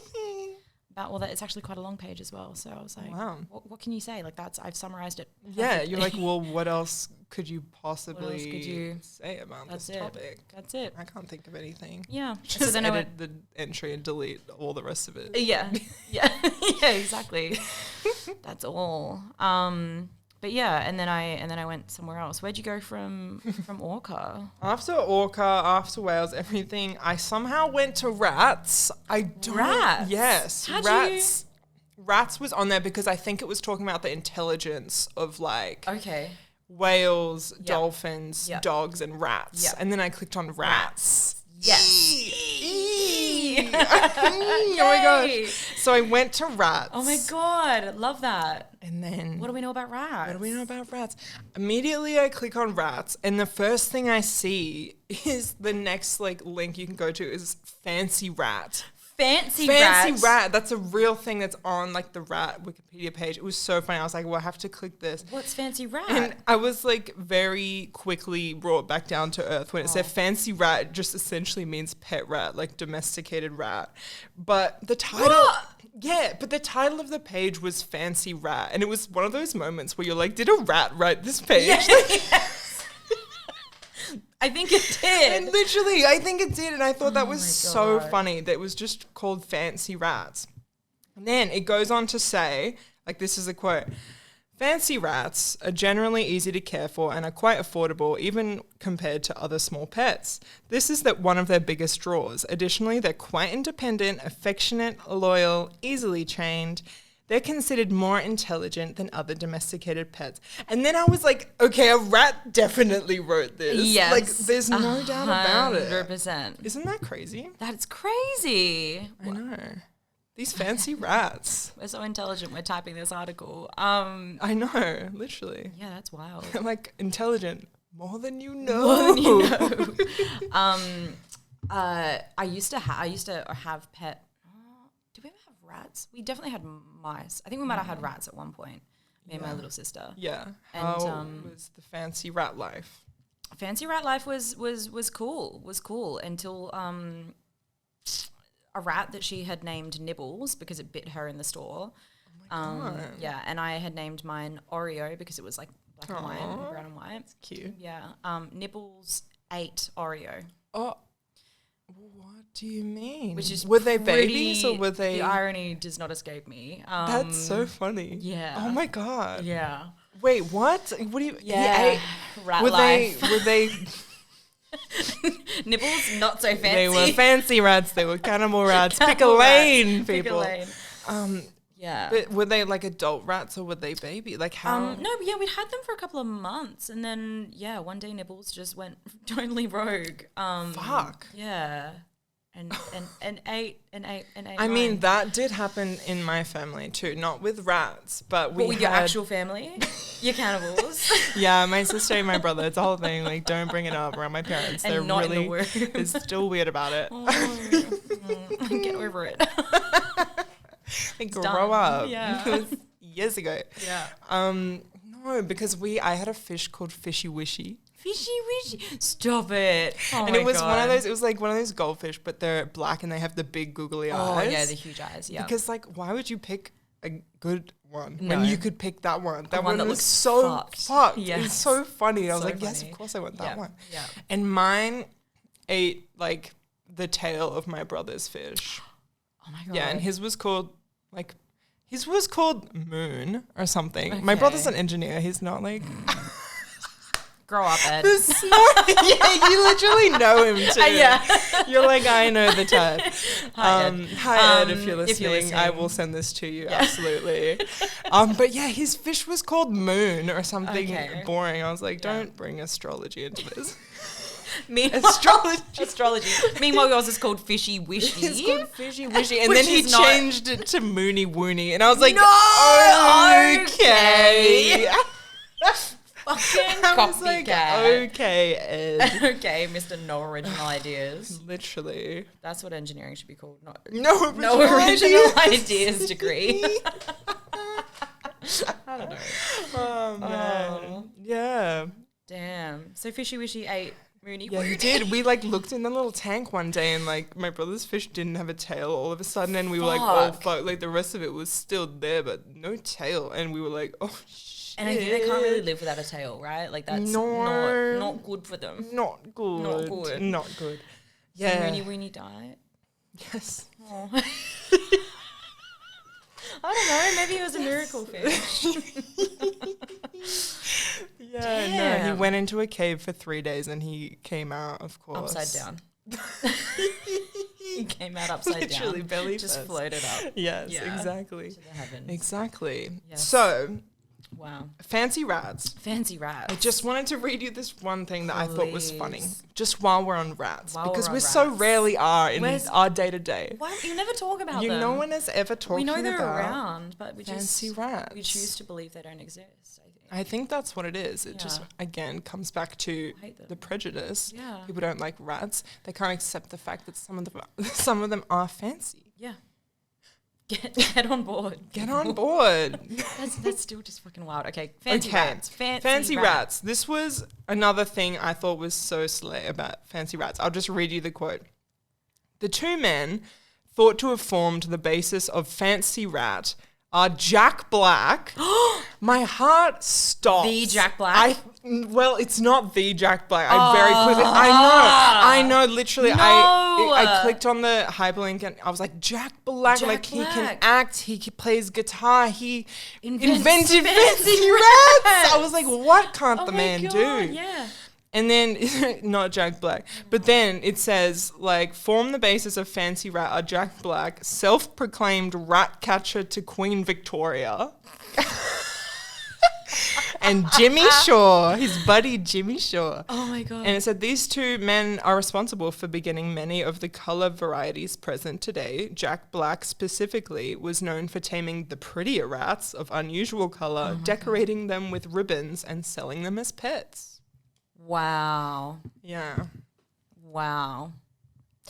that. It's actually quite a long page as well. So I was like, wow. What can you say? Like I've summarized it perfectly. Yeah. You're like, well, what else could you possibly say about this topic? That's it. I can't think of anything. Yeah. Just so then edit the entry and delete all the rest of it. Yeah. Yeah. Yeah, exactly. That's all. But yeah, and then I went somewhere else. Where'd you go from Orca? After Orca, after Wales, everything, I somehow went to Rats. Rats? Yes. Rats. Rats was on there because I think it was talking about the intelligence of like whales, dolphins, dogs, and rats. Yep. And then I clicked on rats. Yes. Oh my gosh. So I went to Rats. Oh my God. Love that. And then what do we know about rats? Immediately I click on Rats and the first thing I see is the next like link you can go to is Fancy Rat. Fancy Rat. That's a real thing that's on like the Rat Wikipedia page. It was so funny. I was like, well, I have to click this. What's Fancy Rat? And I was like very quickly brought back down to earth when it said Fancy Rat just essentially means pet rat, like domesticated rat. But the title... What? Yeah, but the title of the page was Fancy Rat. And it was one of those moments where you're like, did a rat write this page? Yes. I think it did. And literally, I think it did. And I thought that was so funny that it was just called Fancy Rats. And then it goes on to say, like this is a quote, fancy rats are generally easy to care for and are quite affordable even compared to other small pets. This is one of their biggest draws. Additionally, they're quite independent, affectionate, loyal, easily trained. They're considered more intelligent than other domesticated pets. And then I was like, okay, a rat definitely wrote this. Yes. Like, there's no doubt about it. 100%. Isn't that crazy? That's crazy. I know. These fancy rats. We're so intelligent. We're typing this article. I know, literally. Yeah, that's wild. Like, intelligent. More than you know. I used to have pet... Did we ever have rats? We definitely had mice. I think we might have had rats at one point. Me and my little sister. Yeah. And how was the fancy rat life? Fancy rat life was cool. Was cool until a rat that she had named Nibbles because it bit her in the store. Oh my God. Yeah, and I had named mine Oreo because it was like black and white, brown and white. That's cute. Yeah. Nibbles ate Oreo. Oh. What do you mean? Which is were they babies or were they? The irony does not escape me. That's so funny. Yeah. Oh my God. Yeah. Wait, what? What do you? Yeah. Rat life. Were they? Nibbles, not so fancy. They were fancy rats. They were cannibal rats. Pick a lane, people. Pick a lane. Yeah. But were they like adult rats or were they baby? Like how? No, yeah, we'd had them for a couple of months, and then one day Nibbles just went totally rogue. Fuck. Yeah. And ate. I mean, that did happen in my family too. Not with rats, but with your actual family, your cannibals. Yeah, my sister and my brother. It's a whole thing. Like, don't bring it up around my parents. And they're not really. In the they're still weird about it. Get over it. Like, grow up. Yeah. It was years ago. Yeah. No, because I had a fish called Fishy Wishy. Fishy Wishy. Stop it. Oh and my it was God. one of those, it was like one of those goldfish, but they're black and they have the big googly eyes. Oh, yeah, the huge eyes, yeah. Because, like, why would you pick a good one when No. you could pick that one? That one one that was looks so fucked. Yes. It's so funny. I was So like, yes, funny. of course I want that one. Yeah. And mine ate, like, the tail of my brother's fish. Oh my God. Yeah, and his was called Moon or something. Okay. My brother's an engineer. He's not like... Grow up, Ed. Yeah, you literally know him too. Yeah. You're like, I know the type. Hi, Ed. Hi, Ed, if you're listening, I will send this to you, absolutely. But yeah, his fish was called Moon or something boring. I was like, don't bring astrology into this. Astrology. Meanwhile, yours is called Fishy Wishy. It's called Fishy Wishy. And then he changed it to Moony Woony. And I was like, okay. Fucking copycat. Like, okay, Ed. Okay, Mr. No Original Ideas. Literally. That's what engineering should be called. No original ideas degree. I don't know. Oh, man. Yeah. Damn. So Fishy Wishy ate Moony. Yeah, he did. We like looked in the little tank one day and like my brother's fish didn't have a tail all of a sudden and we were like, oh, fuck. Like the rest of it was still there but no tail. And we were like, oh, shit. And I think they can't really live without a tail, right? Like that's not good for them. Not good. Yeah. So Moony Woony died? Yes. Oh. I don't know. Maybe it was a miracle fish. Yeah, Damn. no, he went into a cave for 3 days and he came out, of course. Upside down. He came out upside Literally, down. belly just first. Floated up. Yes, exactly. To the heavens. Exactly. Yes. So, wow. Fancy rats. Fancy rats. I just wanted to read you this one thing that I thought was funny. Just while we're on rats. Because we so rarely are in our day-to-day. Why? You never talk about them. No one is ever talking about. We know they're around, but we fancy rats. We choose to believe they don't exist. I think that's what it is. It just, again, comes back to the prejudice. Yeah. People don't like rats. They can't accept the fact that some of them are fancy. Yeah. Get on board. Get on board. That's still just fucking wild. Okay. Fancy rats. Fancy rats. This was another thing I thought was so slay about fancy rats. I'll just read you the quote. The two men thought to have formed the basis of Fancy Rat are Jack Black. My heart stopped. The Jack Black? Well, it's not the Jack Black. I know. Literally, I clicked on the hyperlink and I was like, Jack Black. He can act. He plays guitar. He invented fancy rats. I was like, what can't the man do? Yeah. And then, not Jack Black, but then it says, like, form the basis of Fancy Rat are Jack Black, self-proclaimed rat catcher to Queen Victoria, and Jimmy Shaw, his buddy Jimmy Shaw. Oh, my God. And it said, these two men are responsible for beginning many of the colour varieties present today. Jack Black specifically was known for taming the prettier rats of unusual colour, decorating them with ribbons and selling them as pets. Wow. Yeah. Wow.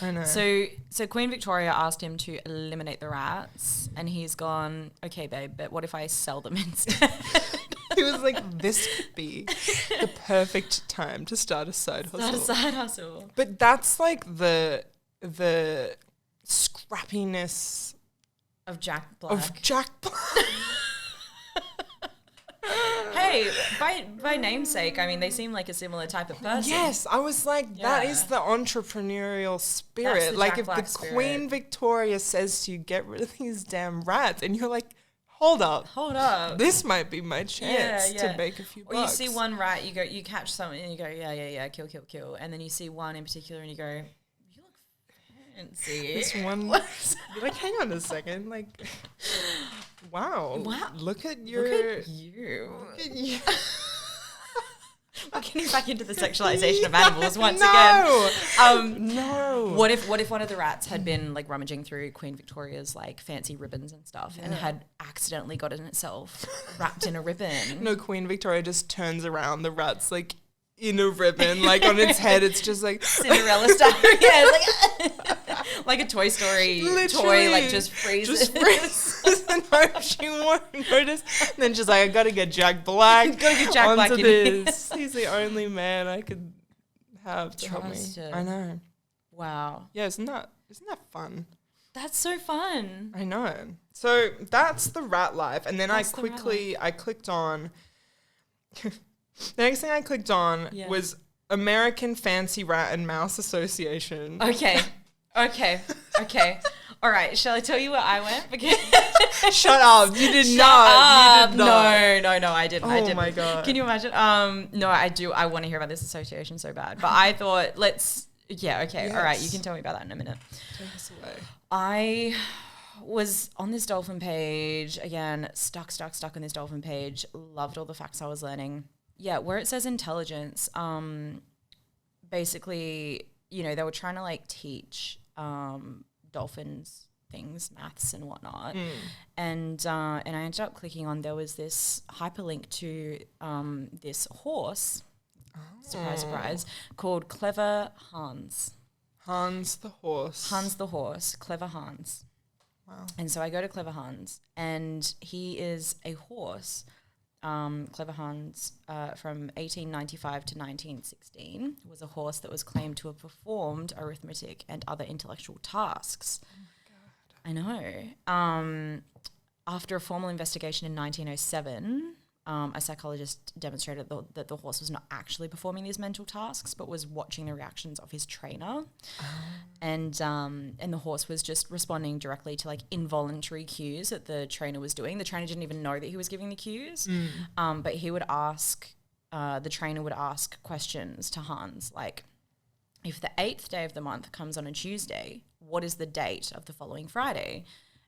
I know. So Queen Victoria asked him to eliminate the rats and he's gone, okay, babe, but what if I sell them instead? He was like, this could be the perfect time to start a side hustle. But that's like the scrappiness of Jack Black. Hey, by namesake, I mean, they seem like a similar type of person. Yes, I was like, that is the entrepreneurial spirit. Like, if the Queen Victoria says to you, get rid of these damn rats, and you're like, hold up. This might be my chance to make a few bucks. Or you see one rat, you catch something, and you go, yeah, kill. And then you see one in particular, and you go, you look fancy. This one, you're like, hang on a second, like... Wow. Look at you. We're getting back into the sexualization of animals once again. No. What if one of the rats had been like rummaging through Queen Victoria's like fancy ribbons and stuff and had accidentally gotten itself wrapped in a ribbon? No, Queen Victoria just turns around, the rat's like in a ribbon, like on its head, it's just like Cinderella style. Yeah, like a Toy Story toy, like just freezes. And hope she won't notice. And then she's like, I gotta get Jack Black. Onto this. He's the only man I could have to help me. I know. Wow. Yeah, isn't that fun? That's so fun. I know. So that's the rat life, and then I clicked on. The next thing I clicked on was American Fancy Rat and Mouse Association. Okay. All right. Shall I tell you where I went? Because Shut up. You did Shut not. Up. You did not. No, I didn't. Oh my God. Can you imagine? No, I do. I want to hear about this association so bad. But I thought, yeah, okay. Yes. All right. You can tell me about that in a minute. Take us away. I was on this dolphin page, again, stuck on this dolphin page, loved all the facts I was learning. Yeah, where it says intelligence, basically, you know, they were trying to like teach dolphins things, maths and whatnot. And I ended up clicking on, there was this hyperlink to this horse, surprise, surprise, called Clever Hans. Hans the horse. Hans the horse, Clever Hans. Wow. And so I go to Clever Hans, and he is a horse, Clever Hans, from 1895 to 1916, was a horse that was claimed to have performed arithmetic and other intellectual tasks. Oh my God. I know. After a formal investigation in 1907, a psychologist demonstrated that the horse was not actually performing these mental tasks, but was watching the reactions of his trainer. And the horse was just responding directly to like involuntary cues that the trainer was doing. The trainer didn't even know that he was giving the cues. But he would ask, the trainer would ask questions to Hans, like, if the 8th day of the month comes on a Tuesday, what is the date of the following Friday?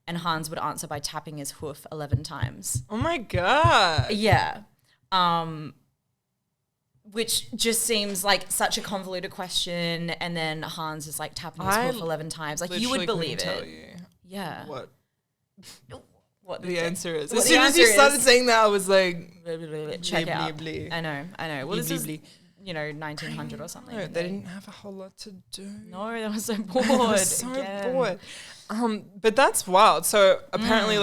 And Hans would answer by tapping his hoof 11 times. Oh my God. Yeah. Which just seems like such a convoluted question. And then Hans is like tapping his hoof 11 times. Like, you would believe it. Tell you yeah. What the answer is. As soon as you started saying that, I was like, check out. Blee. I know. Well, this is, 1900 or something. No, they didn't have a whole lot to do. No, they were so bored. Bored. But that's wild. So apparently,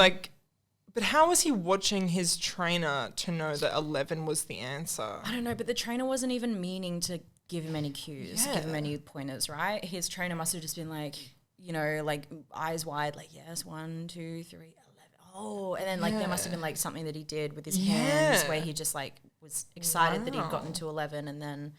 but how was he watching his trainer to know that 11 was the answer? I don't know, but the trainer wasn't even meaning to give him any cues, give him any pointers, right? His trainer must have just been like, like eyes wide, like, yes, 1, 2, 3, 11. Oh, and then there must have been like something that he did with his hands where he just like was excited that he'd gotten to 11, and then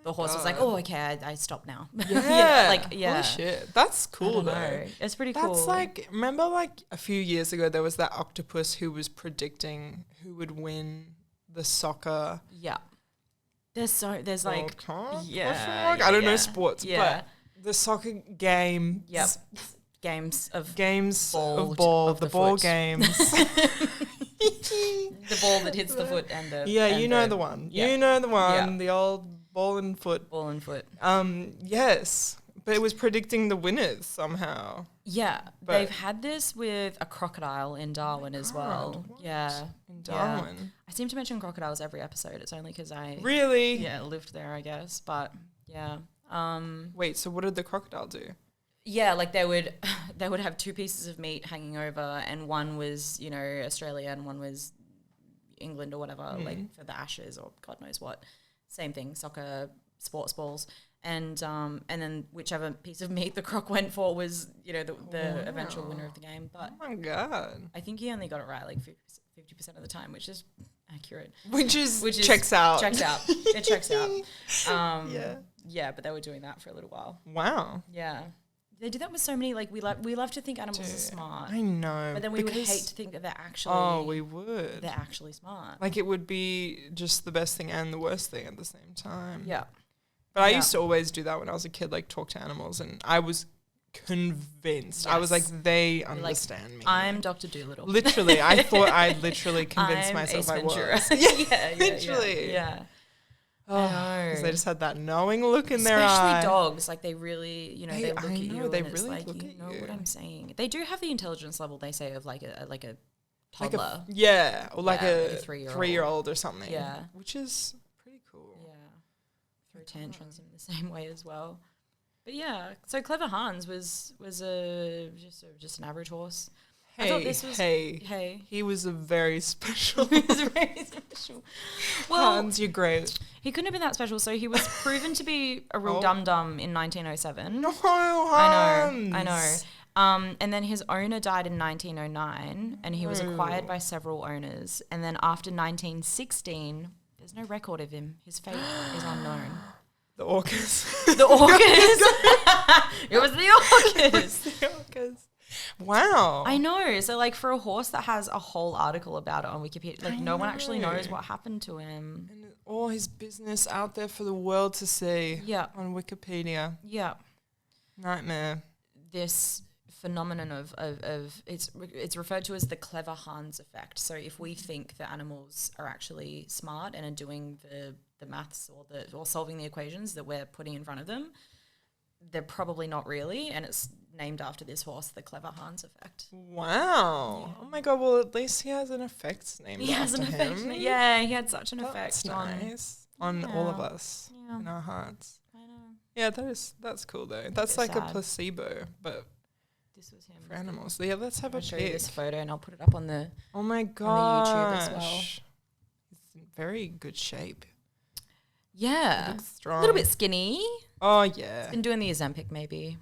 the horse was like, oh, okay, I stop now. Holy shit. That's cool though. It's pretty cool. That's like, remember like a few years ago there was that octopus who was predicting who would win the soccer. Yeah. There's like, I don't know sports, but the soccer game. Yep. Games of ball, the ball games. The ball that hits the foot and the... Yeah, you know the one. Yeah. You know the one, the old ball and foot. Yes, but it was predicting the winners somehow. Yeah, they've had this with a crocodile in Darwin as well. What? Yeah. In Darwin? Yeah. I seem to mention crocodiles every episode. It's only because I... Really? Yeah, lived there, I guess. But, yeah. Wait, so what did the crocodile do? Yeah, like they would have 2 pieces of meat hanging over, and one was, Australia and one was England or whatever, like for the Ashes or God knows what. Same thing, soccer, sports balls. And then whichever piece of meat the croc went for was, the eventual winner of the game. But oh my God. I think he only got it right like 50% of the time, which is accurate. Which is checks out. Checks out. It checks out. Yeah, but they were doing that for a little while. Wow. Yeah. They do that with so many, like, we love to think animals are smart. I know. But then we would hate to think that they're actually... Oh, we would. They're actually smart. Like, it would be just the best thing and the worst thing at the same time. Yeah. But I used to always do that when I was a kid, like, talk to animals, and I was convinced. Yes. I was like, they understand me. I'm Dr. Dolittle. Literally. I thought I literally convinced myself I was. Yeah, literally. Yeah. Oh, because they just had that knowing look in their eye. Especially dogs, like they really, they look at you. They really like, look at you. What I'm saying. They do have the intelligence level, they say, of like a toddler. Or like a 3-year-old or something. Yeah, which is pretty cool. Yeah, throw tantrums in the same way as well. But yeah, so Clever Hans was just an average horse. I thought this was... Hey. He was a very special... He was very special. Well, Hans, you're great. He couldn't have been that special, so he was proven to be a real dum-dum in 1907. No, Hans! I know. And then his owner died in 1909, and he was acquired by several owners. And then after 1916, there's no record of him. His fate is unknown. The orcas. The orcas? It was the orcas. The orcas. Wow. I know. So, like, for a horse that has a whole article about it on Wikipedia, like, no one actually knows what happened to him. And all his business out there for the world to see. Yeah. On Wikipedia. Yeah. Nightmare. This phenomenon of it's referred to as the clever Hans effect. So if we think that animals are actually smart and are doing the maths or solving the equations that we're putting in front of them, they're probably not really, and it's named after this horse, the clever Hans effect. Wow. Yeah. Oh my God, well at least he has an effect named he after him. He has an effect. Yeah, he had such an That's effect nice on all of us in our hearts. I know. Yeah, that's cool though. That's like sad. A placebo, but this was him for animals. Yeah, let's have a show pic. you this photo, and I'll put it up on the oh my gosh, on the YouTube as well. It's in very good shape. Yeah, looks strong. A little bit skinny. Oh yeah, he's been doing the Ozempic maybe.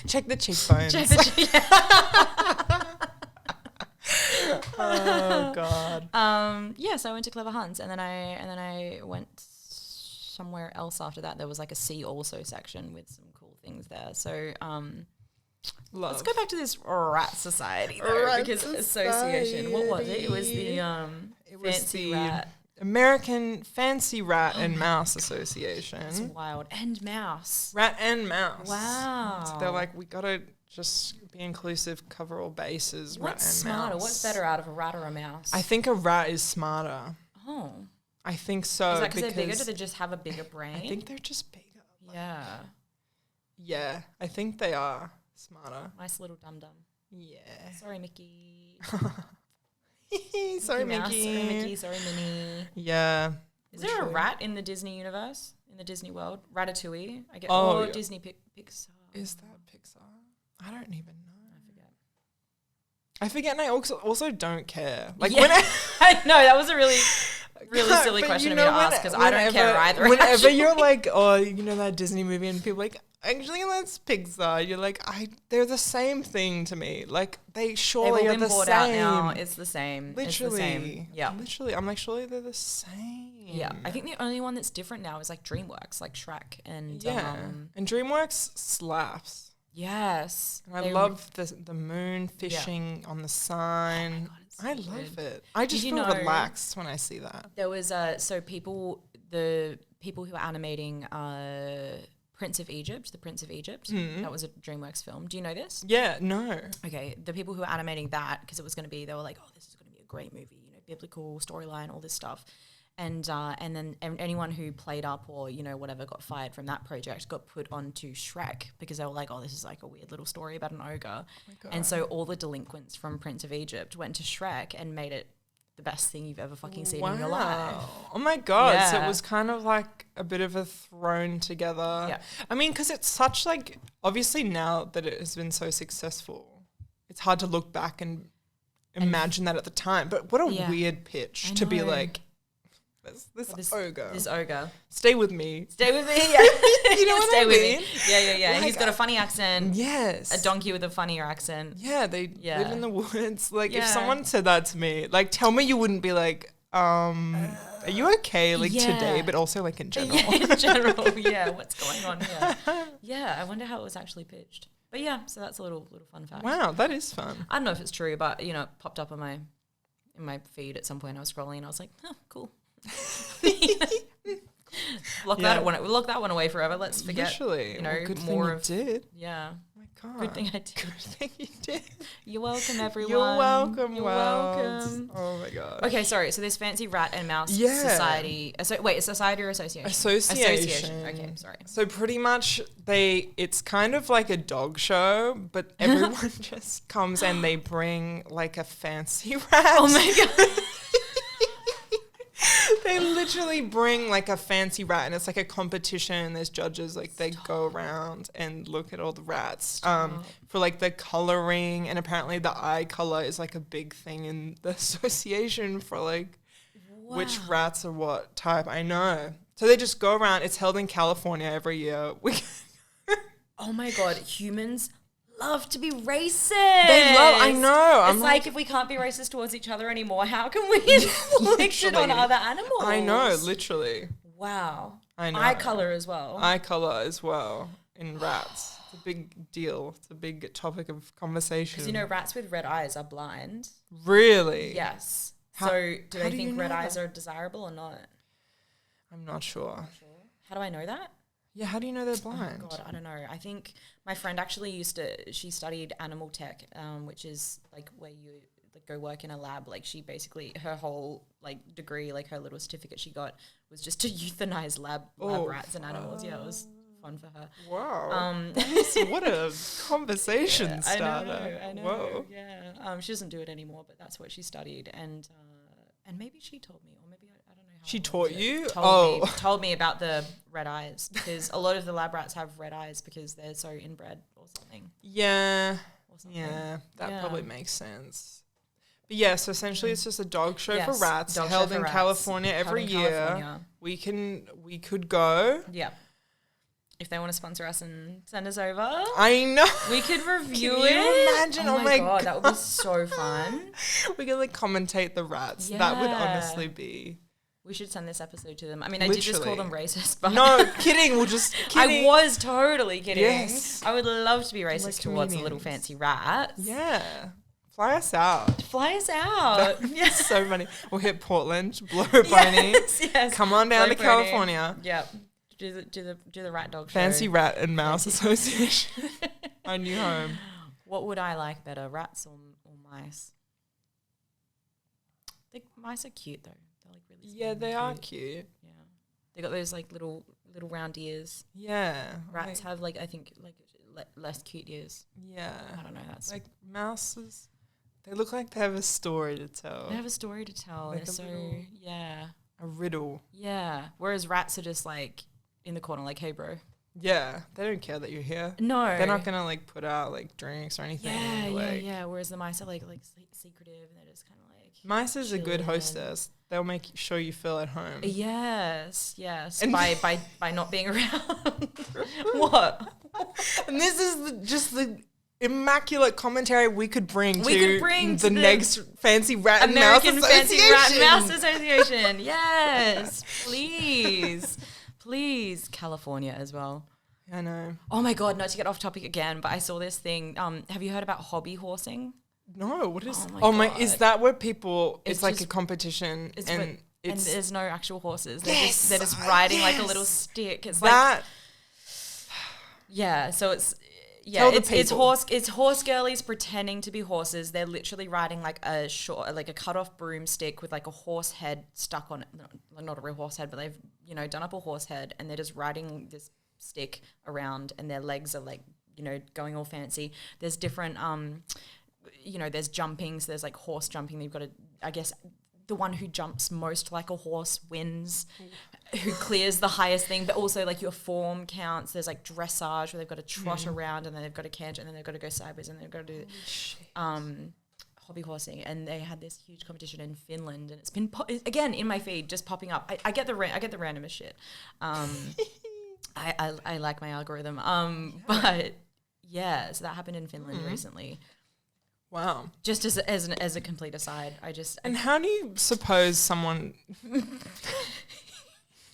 Check the cheekbones. Oh God. Yeah, so I went to Clever Hans, and then I went somewhere else after that. There was like a see also section with some cool things there. So let's go back to this rat society though, because association. What was it? It was the fancy rat. American Fancy Rat and Mouse Association. It's wild. And mouse. Rat and mouse. Wow. So they're like, we gotta just be inclusive, cover all bases. What's rat and smarter? mouse. What's better out of a rat or a mouse? I think a rat is smarter. Oh. I think so. Is that because they're bigger? Do they just have a bigger brain? I think they're just bigger. Yeah. Yeah, I think they are smarter. Nice little dum-dum. Yeah. Sorry, Mickey. Sorry, Mickey. Sorry, Mickey. Sorry, Minnie. Yeah. Is there a rat in the Disney universe? In the Disney world? Ratatouille? I get. Yeah. Disney Pixar. Is that Pixar? I don't even know. I forget, and I also don't care. Like when I know that was a really silly question of me to ask because I don't care either. Whenever you're like, oh, you know that Disney movie, and people are like, actually, that's Pixar. You're like, they're the same thing to me. Like they surely are the same. Out now. It's the same. Literally, it's the same. Yeah. Literally, I'm like, surely they're the same. Yeah, I think the only one that's different now is like DreamWorks, like Shrek and and DreamWorks slaps. Yes, and I love the moon fishing on the sign. Oh my God, I love it. I just feel relaxed when I see that. There was the people who are animating Prince of Egypt, the Prince of Egypt. Mm-hmm. That was a DreamWorks film. Do you know this? Yeah, no. Okay, the people who are animating that, because it was going to be, they were like, oh, this is going to be a great movie, you know, biblical storyline, all this stuff. And then anyone who played up or, you know, whatever got fired from that project got put onto Shrek because they were like, oh, this is like a weird little story about an ogre. Oh, and so all the delinquents from Prince of Egypt went to Shrek and made it the best thing you've ever fucking seen in your life. Oh my God. Yeah. So it was kind of like a bit of a thrown together. Yeah. I mean, because it's such like, obviously now that it has been so successful, it's hard to look back and imagine that at the time. But what a weird pitch to be like, this ogre. This ogre. Stay with me. Stay with me, yeah. You know what I mean? Yeah. Like, he's got a funny accent. Yes. A donkey with a funnier accent. Yeah, they live in the woods. Like, if someone said that to me, like, tell me you wouldn't be like, are you okay, like, today, but also, like, in general? Yeah, in general, what's going on here? Yeah, I wonder how it was actually pitched. But, yeah, so that's a little fun fact. Wow, that is fun. I don't know if it's true, but, you know, it popped up in my feed at some point. I was scrolling and I was like, oh, cool. Lock that one away forever. Let's forget. Literally, you know, good more thing you did. Yeah. Oh my God. Good thing I did. Good thing you did. You're welcome, everyone. You're welcome. You're welcome. Oh my God. Okay, sorry. So this fancy rat and mouse society. Wait, society or association? Association. Okay, sorry. So pretty much it's kind of like a dog show, but everyone just comes and they bring like a fancy rat. Oh my God. They literally bring like a fancy rat and it's like a competition. There's judges, like they go around and look at all the rats for like the coloring, and apparently the eye color is like a big thing in the association for like which rats are what type. I know. So they just go around. It's held in California every year. Oh my God, humans love to be racist. I know. It's like if we can't be racist towards each other anymore, how can we inflict it on other animals? I know, literally. Wow. I know. Eye color as well in rats. It's a big deal. It's a big topic of conversation. Because, rats with red eyes are blind. Really? Yes. So do they think red eyes are desirable or not? I'm not sure. How do I know that? Yeah, how do you know they're blind? Oh, God, I don't know. I think my friend actually she studied animal tech, which is like where you go work in a lab. Like she basically, her whole like degree, like her little certificate she got was just to euthanize lab rats and animals. Yeah, it was fun for her. Wow. What a conversation starter. I know. Whoa. Yeah. She doesn't do it anymore, but that's what she studied. And maybe she told me, or maybe I don't know how. She taught you? Told me about the red eyes, because a lot of the lab rats have red eyes because they're so inbred or something. Yeah. That probably makes sense. But yeah, so essentially it's just a dog show for rats held in California every year. We could go. Yeah. If they want to sponsor us and send us over. I know. We could review it. Can you imagine? Oh my God, that would be so fun. We could like commentate the rats. Yeah. That would honestly be. We should send this episode to them. I mean, I did just call them racist, but no, kidding. We'll just kidding. I was totally kidding. Yes. I would love to be racist towards the little fancy rats. Yeah. Fly us out. Yes. So funny. We'll hit Portland, blow a pony. Yes. Come on down to California. Yep. Do the rat dog show. Fancy Rat and Mouse Association. Our new home. What would I like better, rats or mice? The mice are cute though. They're like really small. Yeah, they are cute. Yeah. They got those like little round ears. Yeah. Rats have I think less cute ears. Yeah. I don't know. That's like mouses. They look like they have a story to tell. They have a story to tell. Like a riddle. Yeah. Whereas rats are just like in the corner, like, hey, bro. Yeah. They don't care that you're here. No. They're not going to like put out like drinks or anything. Yeah. Whereas the mice are like secretive and they're just kind of like. Mice is a good hostess. They'll make sure you feel at home. Yes. And by not being around. What? And this is just the immaculate commentary we could bring to the next Fancy Rat and Mouse Association. American Fancy Rat and Mouse Association. Yes. Please, California as well. I know. Oh my God, not to get off topic again, but I saw this thing. Have you heard about hobby horsing? No, what is? Oh my God. Is that where people? It's like a competition, and there's no actual horses. They're just riding like a little stick. It's that. Yeah, so it's horse girlies pretending to be horses. They're literally riding like a cut off broomstick with like a horse head stuck on it. No, not a real horse head, but they've done up a horse head, and they're just riding this stick around, and their legs are like going all fancy. There's different there's jumping. So there's like horse jumping. They've got I guess the one who jumps most like a horse wins, who clears the highest thing, but also like your form counts. There's like dressage where they've got to trot around, and then they've got to canter, and then they've got to go sideways, and they've got to do hobby horsing. And they had this huge competition in Finland, and it's been again in my feed just popping up. I get the randomest shit. I like my algorithm. But yeah, so that happened in Finland recently. Wow. Just as a complete aside, And how do you suppose someone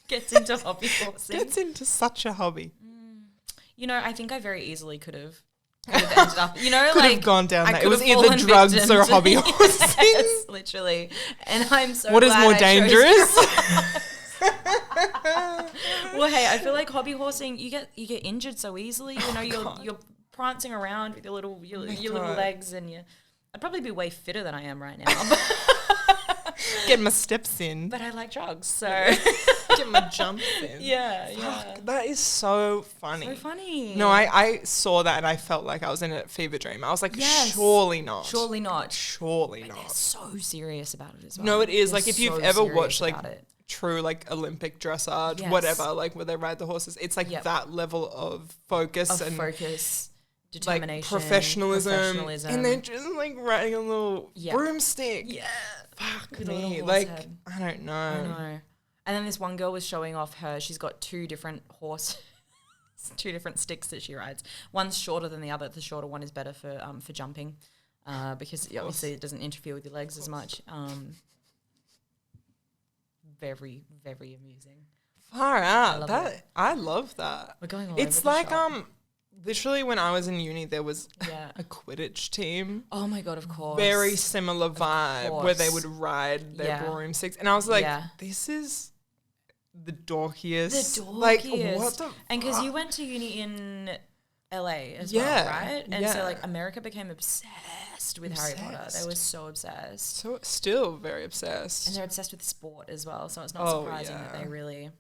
gets into hobby horsing? Gets into such a hobby. I think I very easily could have ended up, could have gone down that. It was either drugs or hobby horsing. Yes, literally. And I'm so What is more dangerous? Well, hey, I feel like hobby horsing, you get injured so easily. You're prancing around with your little legs, and I'd probably be way fitter than I am right now. Get my steps in. But I like drugs, so get my jumps in. Yeah. That is so funny. So funny. No, I saw that and I felt like I was in a fever dream. I was like, surely not. They're so serious about it as well. No, it is. Like if you've ever watched like true like Olympic dressage, whatever, like where they ride the horses, it's like that level of focus determination, like professionalism, and they're just like riding a little broomstick. Yeah, fuck me. Like I don't know. I know. And then this one girl was showing off she's got two different sticks that she rides. One's shorter than the other. The shorter one is better for jumping, because obviously it doesn't interfere with your legs as much. Very, very amusing. Far out. I love that. We're going all It's over like the shop. literally when I was in uni, there was a Quidditch team. Oh my God, of course. Very similar vibe where they would ride their broomsticks. And I was like, this is the dorkiest. Like, what the And because you went to uni in LA as well, right? And so like America became obsessed with Harry Potter. They were so obsessed. So still very obsessed. And they're obsessed with sport as well. So it's not surprising that they really...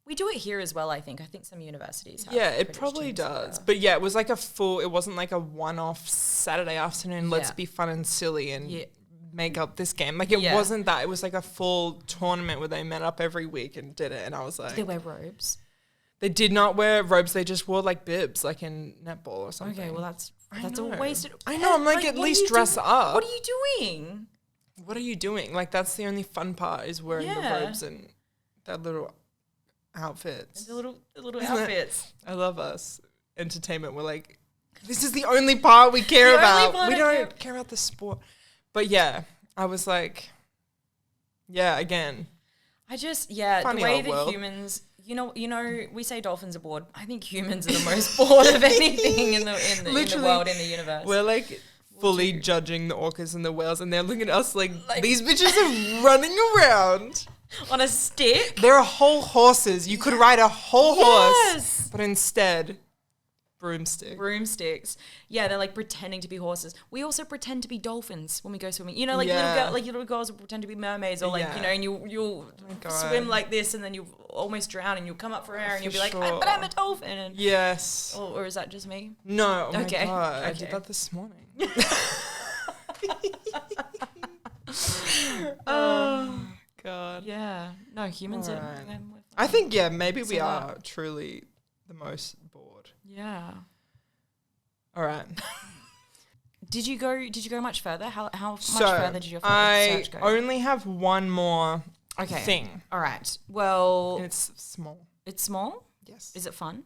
We do it here as well, I think. I think some universities have. Yeah, it probably does. But yeah, it was like it wasn't like a one-off Saturday afternoon, let's be fun and silly and make up this game. Like it wasn't that. It was like a full tournament where they met up every week and did it. And I was like... Did they wear robes? They did not wear robes. They just wore like bibs, like in netball or something. Okay, well that's a wasted... I know, I'm like at least dress up. What are you doing? What are you doing? Like that's the only fun part is wearing the robes and that little... outfits. The little outfits. I love us. Entertainment. We're like, this is the only part we care about. We don't care about the sport. But yeah, I was like, again. I just, the way that humans, you know, we say dolphins are bored. I think humans are the most bored of anything in the world, in the universe. We're like fully judging the orcas and the whales, and they're looking at us like these bitches are running around. On a stick? There are whole horses. You could ride a whole horse. But instead, broomsticks. Yeah, they're like pretending to be horses. We also pretend to be dolphins when we go swimming. You know, like little girls will pretend to be mermaids or like, you know, and you'll swim like this and then you almost drown and you'll come up for air and you'll be like, but I'm a dolphin. And yes. Or is that just me? No. Oh my God. I did that this morning. God. Yeah. No, humans are... I think, maybe we are truly the most bored. Yeah. All right. Did you go much further? How much further did your search go? I only have one more thing. All right. Well... And it's small. It's small? Yes. Is it fun?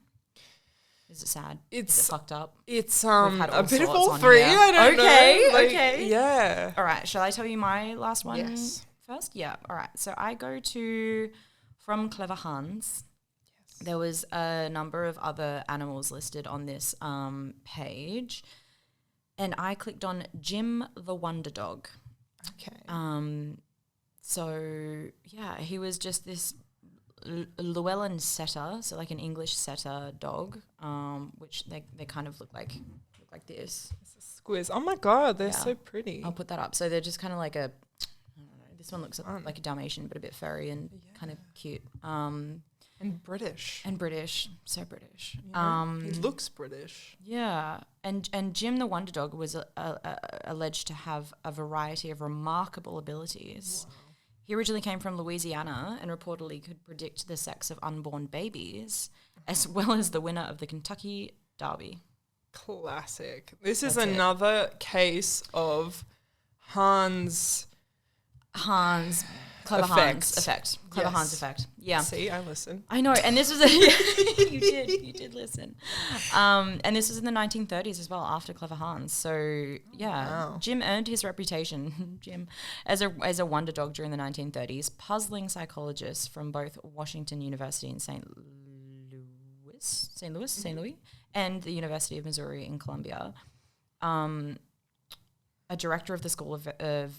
Is it sad? Is it fucked up? It's a bit of all three. I don't know. Okay. Yeah. All right. Shall I tell you my last one? Yes. First? Yeah. All right. So I go to From Clever Hans. Yes. There was a number of other animals listed on this page. And I clicked on Jim the Wonder Dog. Okay. So, yeah, he was just this Llewellyn setter, so like an English setter dog, which they kind of look like this. Squiz. Oh, my God. They're so pretty. I'll put that up. So they're just kind of like this one looks like a Dalmatian, but a bit furry and kind of cute. And British. So British. He looks British. Yeah. And Jim the Wonder Dog was alleged to have a variety of remarkable abilities. Wow. He originally came from Louisiana and reportedly could predict the sex of unborn babies, as well as the winner of the Kentucky Derby. Classic. This is another case of Clever Hans effect. Clever Hans effect. Yeah. See, I listen. I know. And this was you did listen. And this was in the 1930s as well, after Clever Hans. So yeah, Jim earned his reputation, as a wonder dog during the 1930s. Puzzling psychologists from both Washington University in St. Louis, and the University of Missouri in Columbia. A director of the School of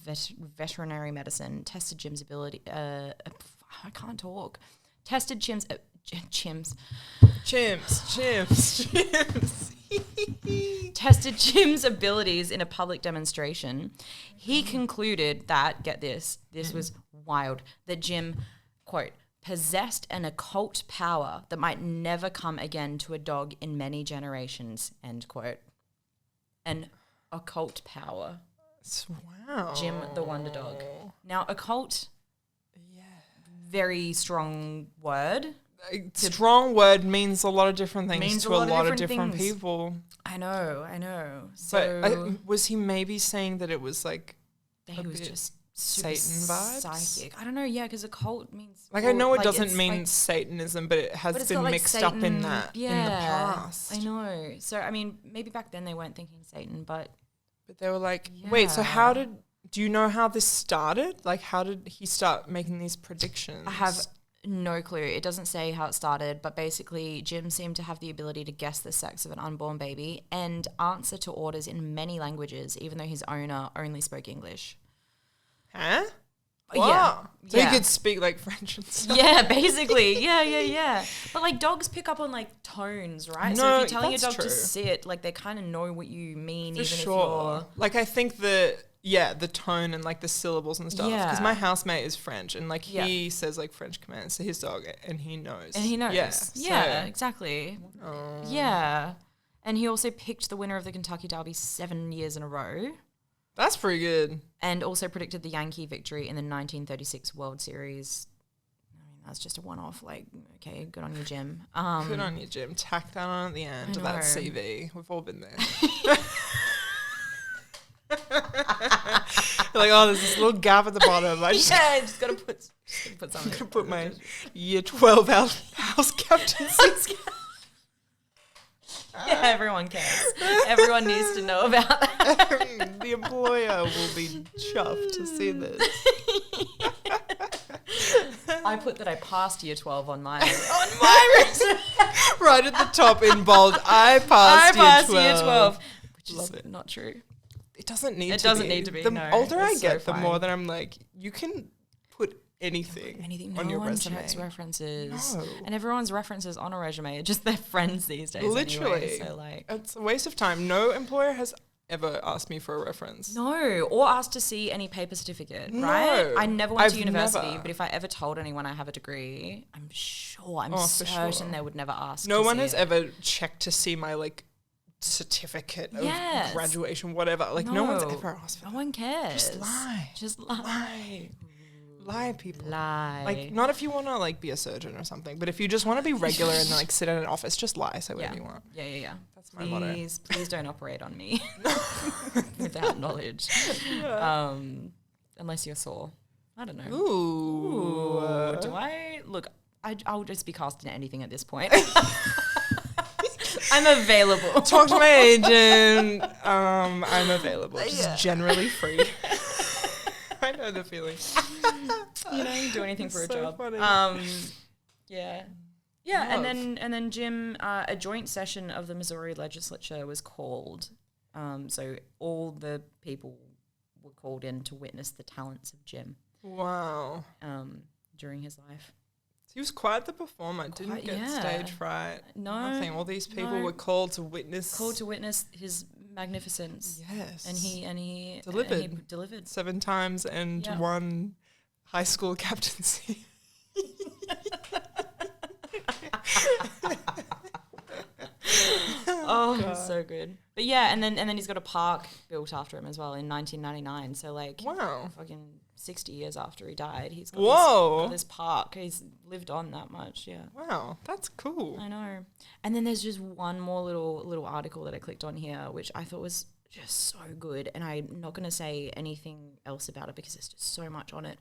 Veterinary Medicine tested Jim's ability. I can't talk. Tested tested Jim's abilities in a public demonstration. He concluded that, get this was wild, that Jim, quote, possessed an occult power that might never come again to a dog in many generations, end quote. An occult power. Wow. Jim the Wonder Dog. Now, occult, very strong word. Strong word means a lot of different things to a lot of different people. I know. So, but was he maybe saying that it was like he was just Satan vibes? Psychic. I don't know, yeah, because occult means... Like, I know it doesn't mean Satanism, but it has been mixed up in that in the past. I know. So, I mean, maybe back then they weren't thinking Satan, but... But they were like, wait, so do you know how this started? Like, how did he start making these predictions? No clue. It doesn't say how it started, but basically Jim seemed to have the ability to guess the sex of an unborn baby and answer to orders in many languages, even though his owner only spoke English. Huh? Wow. Yeah. So he could speak like French and stuff. Yeah, basically. Yeah. But like dogs pick up on like tones, right? So if you're telling your dog to sit, like they kind of know what you mean, For even sure. if you're... Like I think the tone and like the syllables and stuff. Yeah. Because my housemate is French and like he says like French commands to his dog and he knows. Yeah, exactly. Yeah. And he also picked the winner of the Kentucky Derby 7 years in a row. That's pretty good. And also predicted the Yankee victory in the 1936 World Series. I mean, that's just a one-off. Like, okay, good on you, Jim. Good on you, Jim. Tack that on at the end of that CV. We've all been there. Like, oh, there's this little gap at the bottom. I just gotta put something. I'm gonna put my year 12 house captaincy. Yeah, everyone cares. Everyone needs to know about that. The employer will be chuffed to see this. I put that I passed year 12 on my resume. Right at the top in bold, I passed year 12. Which Love is it. not true. It doesn't need to be. The The older I get, the more that I'm like, you can put anything on your resume. Checks references. No. And everyone's references on a resume are just their friends these days. Literally. Anyway, so like, it's a waste of time. No employer has ever asked me for a reference. No, or asked to see any paper certificate, right? I never went to university, never. but if I ever told anyone I have a degree, I'm certain they would never ask. No one has ever checked to see my like certificate of graduation, whatever. Like no one's ever asked for that. No one cares. Just lie. Lie, people. Lie. Like, not if you want to, like, be a surgeon or something, but if you just want to be regular and, like, sit in an office, just lie. Say whatever you want. Yeah. That's my motto. Please don't operate on me without knowledge. Unless you're sore. I don't know. Ooh. Do I? Look, I'll just be cast into anything at this point. I'm available. Talk to my agent. I'm available. Just generally free. I know the feeling. You know, you do anything for a job. Funny. Yeah, and then Jim, a joint session of the Missouri legislature was called. So all the people were called in to witness the talents of Jim. Wow. During his life. He was quite the performer. Didn't get stage fright. No. Nothing. All these people were called to witness his magnificence. Yes. And he delivered 7 times and won high school captaincy. God. So good. But yeah, and then he's got a park built after him as well in 1999. So like, wow, fucking 60 years after he died, he's got this park. He's lived on that much. Yeah. Wow, that's cool. I know. And then there's just one more little article that I clicked on here, which I thought was just so good. And I'm not going to say anything else about it because there's just so much on it.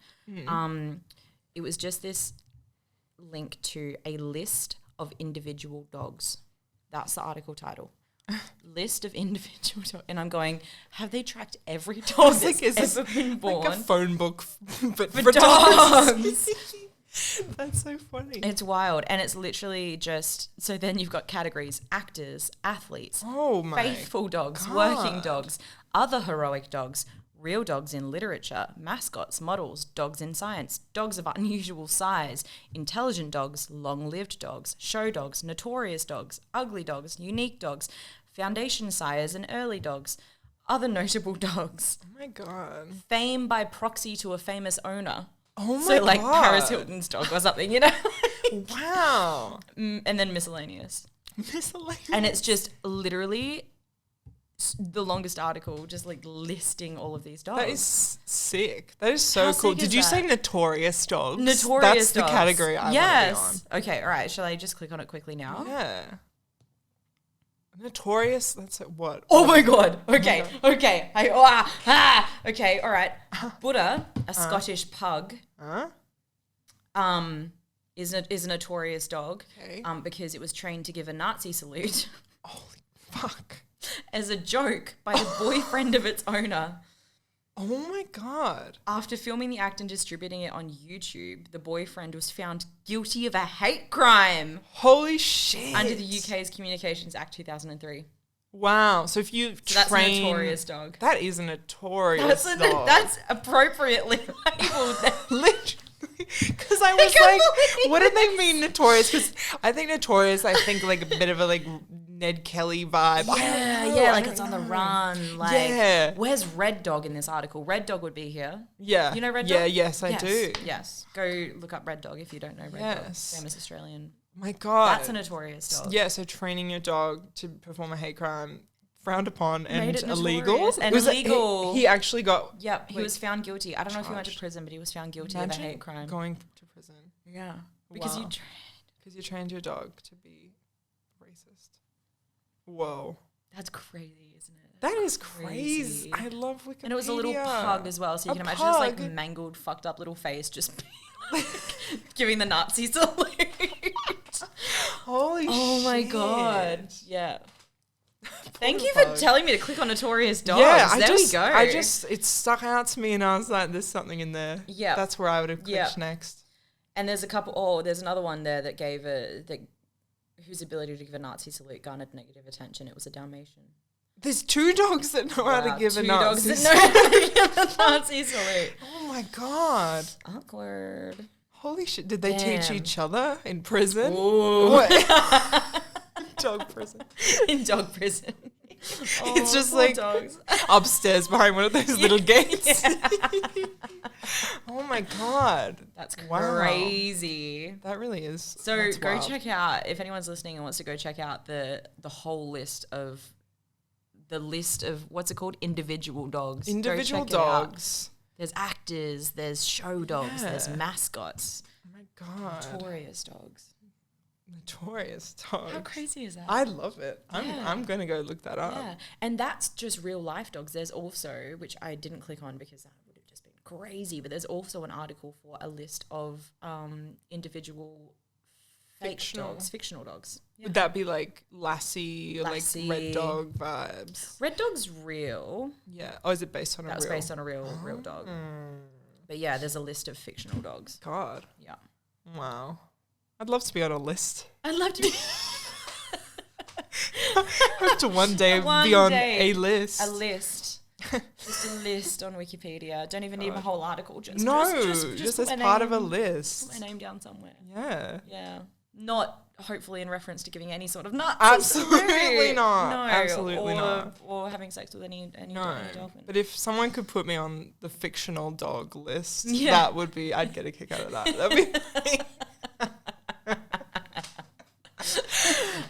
It was just this link to a list of individual dogs. That's the article title. List of individual dogs. And I'm going, have they tracked every dog that's ever been born? Like a phone book but for dogs. That's so funny. It's wild. And it's literally just, so then you've got categories: actors, athletes, faithful dogs, working dogs, other heroic dogs, real dogs in literature, mascots, models, dogs in science, dogs of unusual size, intelligent dogs, long-lived dogs, show dogs, notorious dogs, ugly dogs, unique dogs, foundation sires and early dogs, other notable dogs. Oh my God. Fame by proxy to a famous owner. Oh my God. So like Paris Hilton's dog or something, you know? Wow. And then miscellaneous. And it's just literally the longest article, just like listing all of these dogs. That is sick. That is so cool. Did you say notorious dogs? Notorious dogs. That's the category I want to be on. Okay, all right. Shall I just click on it quickly now? Yeah. Notorious? That's what? Oh my God. Okay. Okay. Okay, all right. Buddha, a Scottish pug, is a notorious dog because it was trained to give a Nazi salute. Holy fuck. As a joke by the boyfriend of its owner. Oh my God. After filming the act and distributing it on YouTube, the boyfriend was found guilty of a hate crime. Holy shit. Under the UK's Communications Act 2003. Wow. So if you that's a notorious dog. That is a notorious dog. That's appropriately labeled. Literally. Because I was like, what did they mean notorious? Because I think notorious, I think like a bit of a like Ned Kelly vibe. Yeah, like it's on the run. Like, where's Red Dog in this article? Red Dog would be here. Yeah. You know Red Dog? Yeah, yes, I do. Yes. Go look up Red Dog if you don't know Red Dog. Famous Australian. My God. That's a notorious dog. Yeah, so training your dog to perform a hate crime, frowned upon and illegal. And illegal. He actually got... Yep, he was found guilty. I don't know if he went to prison, but he was found guilty of a hate crime. Going to prison. Yeah. Because you trained your dog to be racist. Whoa. That's crazy, isn't it? That is crazy. I love Wikipedia. And it was a little pug as well, so you can imagine this like mangled, fucked up little face just giving the Nazi salute. Holy shit. Oh my God. Yeah. Thank you for telling me to click on notorious dogs. Yeah, there we go. It stuck out to me and I was like, there's something in there. Yeah. That's where I would have clicked next. And there's there's another one there that gave whose ability to give a Nazi salute garnered negative attention. It was a Dalmatian. There's two dogs that know how to give a Nazi salute. Two dogs that know how to give a Nazi salute. Oh my God. Awkward. Holy shit. Did they teach each other in prison? Ooh. Dog prison. In dog prison. It's just like dogs. Upstairs behind one of those little gates. Yeah. Oh my God. That's crazy. That really is. So go check out, if anyone's listening and wants to go check out the whole list of what's it called? Individual dogs. Individual dogs. There's actors, there's show dogs, there's mascots. Oh my God. Notorious dogs. Notorious dog. How crazy is that? I love it. I'm going to go look that up. Yeah. And that's just real life dogs. There's also, which I didn't click on because that would have just been crazy, but there's also an article for a list of individual fictional dogs. Yeah. Would that be like Lassie or like Red Dog vibes? Red Dog's real. Yeah. Oh, is it based on that was based on a real dog. But yeah, there's a list of fictional dogs. God. Yeah. Wow. I'd love to be on a list. I'd love to be. Hope to one day be on a list. A list. Just a list on Wikipedia. Don't even need my whole article. Just as part of a list. Put my name down somewhere. Yeah. Yeah. Not hopefully in reference to giving any sort of nuts. Absolutely not. No. Absolutely not. Or having sex with any dolphin. But if someone could put me on the fictional dog list, that would be, I'd get a kick out of that. That'd be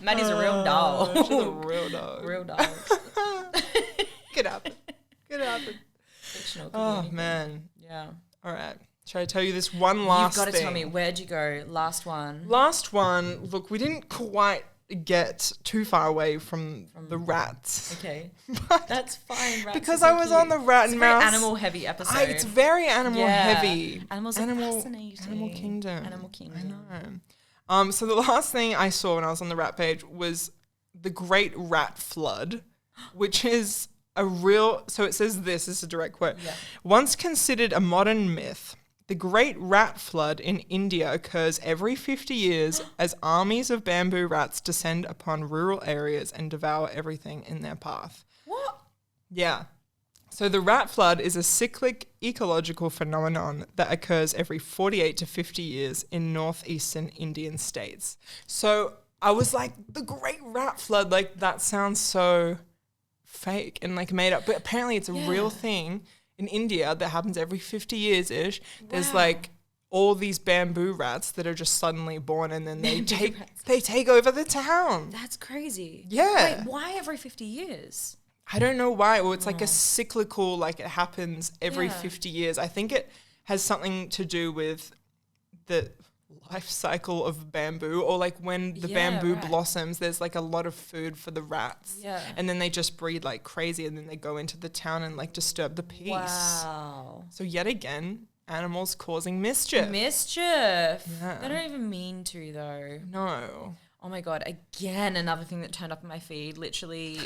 Maddie's a real dog. She's a real dog. Real dog. Could happen. Fictional. Oh, man. Yeah. All right. Shall I tell you this one last thing? You've got to tell me. Where'd you go? Last one. Look, we didn't quite get too far away from the rats. Okay. That's fine. Rats because I was on the rat and mouse. It's a very animal heavy episode. It's very animal heavy. Animals are fascinating. Animal kingdom. Animal kingdom. I know. So the last thing I saw when I was on the rat page was the Great Rat Flood, which is so it says this is a direct quote. Yeah. Once considered a modern myth, the Great Rat Flood in India occurs every 50 years as armies of bamboo rats descend upon rural areas and devour everything in their path. What? Yeah. So the rat flood is a cyclic ecological phenomenon that occurs every 48 to 50 years in northeastern Indian states. So I was like, the Great Rat Flood, like that sounds so fake and like made up. But apparently it's a real thing in India that happens every 50 years-ish. Wow. There's like all these bamboo rats that are just suddenly born and then they take over the town. That's crazy. Yeah. Wait, why every 50 years? I don't know why. Or it's like a cyclical, like it happens every 50 years. I think it has something to do with the life cycle of bamboo, or like when the bamboo blossoms, there's like a lot of food for the rats. Yeah. And then they just breed like crazy and then they go into the town and like disturb the peace. Wow. So yet again, animals causing mischief. Yeah. They don't even mean to though. No. Oh my God. Again, another thing that turned up in my feed, literally.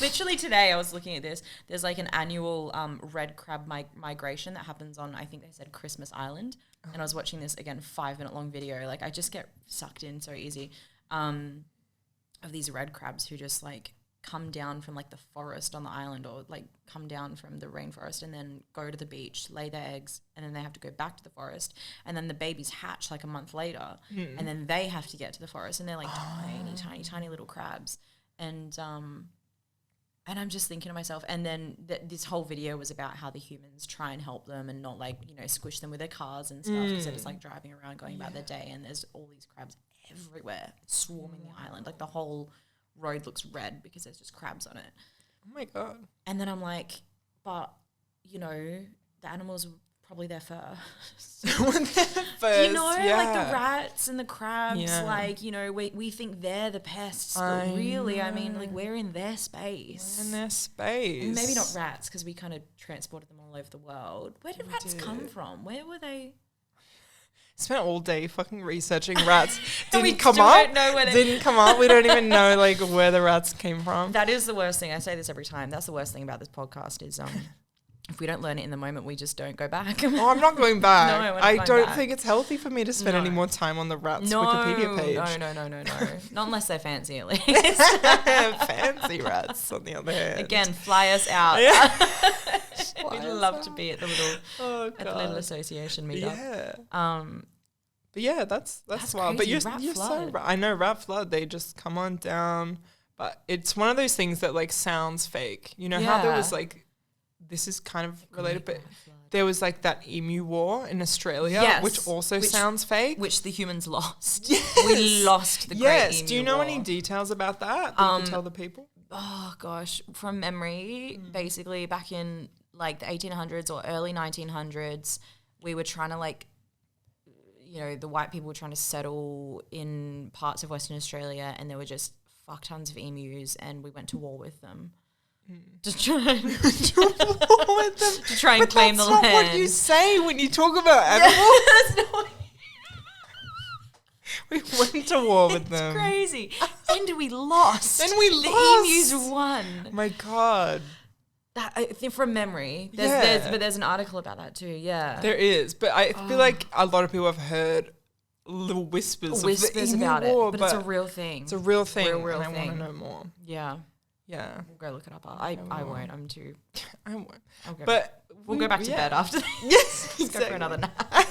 Literally today I was looking at this. There's like an annual red crab migration that happens on, I think they said Christmas Island. And I was watching this, again, 5-minute long video. Like I just get sucked in so easy of these red crabs who just like come down from like the forest on the island, or like come down from the rainforest and then go to the beach, lay their eggs, and then they have to go back to the forest, and then the babies hatch like a month later, and then they have to get to the forest, and they're like tiny little crabs, and I'm just thinking to myself, and then this whole video was about how the humans try and help them and not like, you know, squish them with their cars and stuff, instead of just like driving around going about their day, and there's all these crabs everywhere swarming the island, like the whole road looks red because there's just crabs on it. Oh my God. And then I'm like, but you know, the animals were probably there first. You know, like the rats and the crabs, like, you know, we think they're the pests, but really, I mean, like, we're in their space. We're in their space. And maybe not rats, because we kind of transported them all over the world. Where did rats come from? Where were they? Spent all day fucking researching rats. Didn't come up. We don't even know like where the rats came from. That is the worst thing. I say this every time. That's the worst thing about this podcast is if we don't learn it in the moment, we just don't go back. Oh, I'm not going back. No, I don't think it's healthy for me to spend any more time on the rats Wikipedia page. No. Not unless they're fancy, at least. Fancy rats, on the other hand. Again, fly us out. Yeah. We'd love to be at the little association meetup. Yeah. But yeah, that's wild. But you're so right. I know rat flood. They just come on down. But it's one of those things that like sounds fake. You know how there was like, this is kind of related, but there was like that emu war in Australia, which also sounds fake. Which the humans lost. Yes. We lost the great emu war. Do you know any details about that you can tell the people? Oh gosh, from memory, basically back in like the 1800s or early 1900s, we were trying to like, you know, the white people were trying to settle in parts of Western Australia, and there were just fuck tons of emus, and we went to war with them. To try and claim the land. That's not what you say when you talk about animals. That's not what we went to war with them. It's crazy. And we lost. The emus won. My God. That, I think from memory. There's an article about that too, yeah. There is. But I feel like a lot of people have heard little whispers about war, it. But it's a real thing. It's a real thing. Real and thing. I want to know more. Yeah. Yeah. We'll go look it up. I won't. I'm too... I won't. Okay. But we'll go back to bed after this. Yes. Let's go for another nap.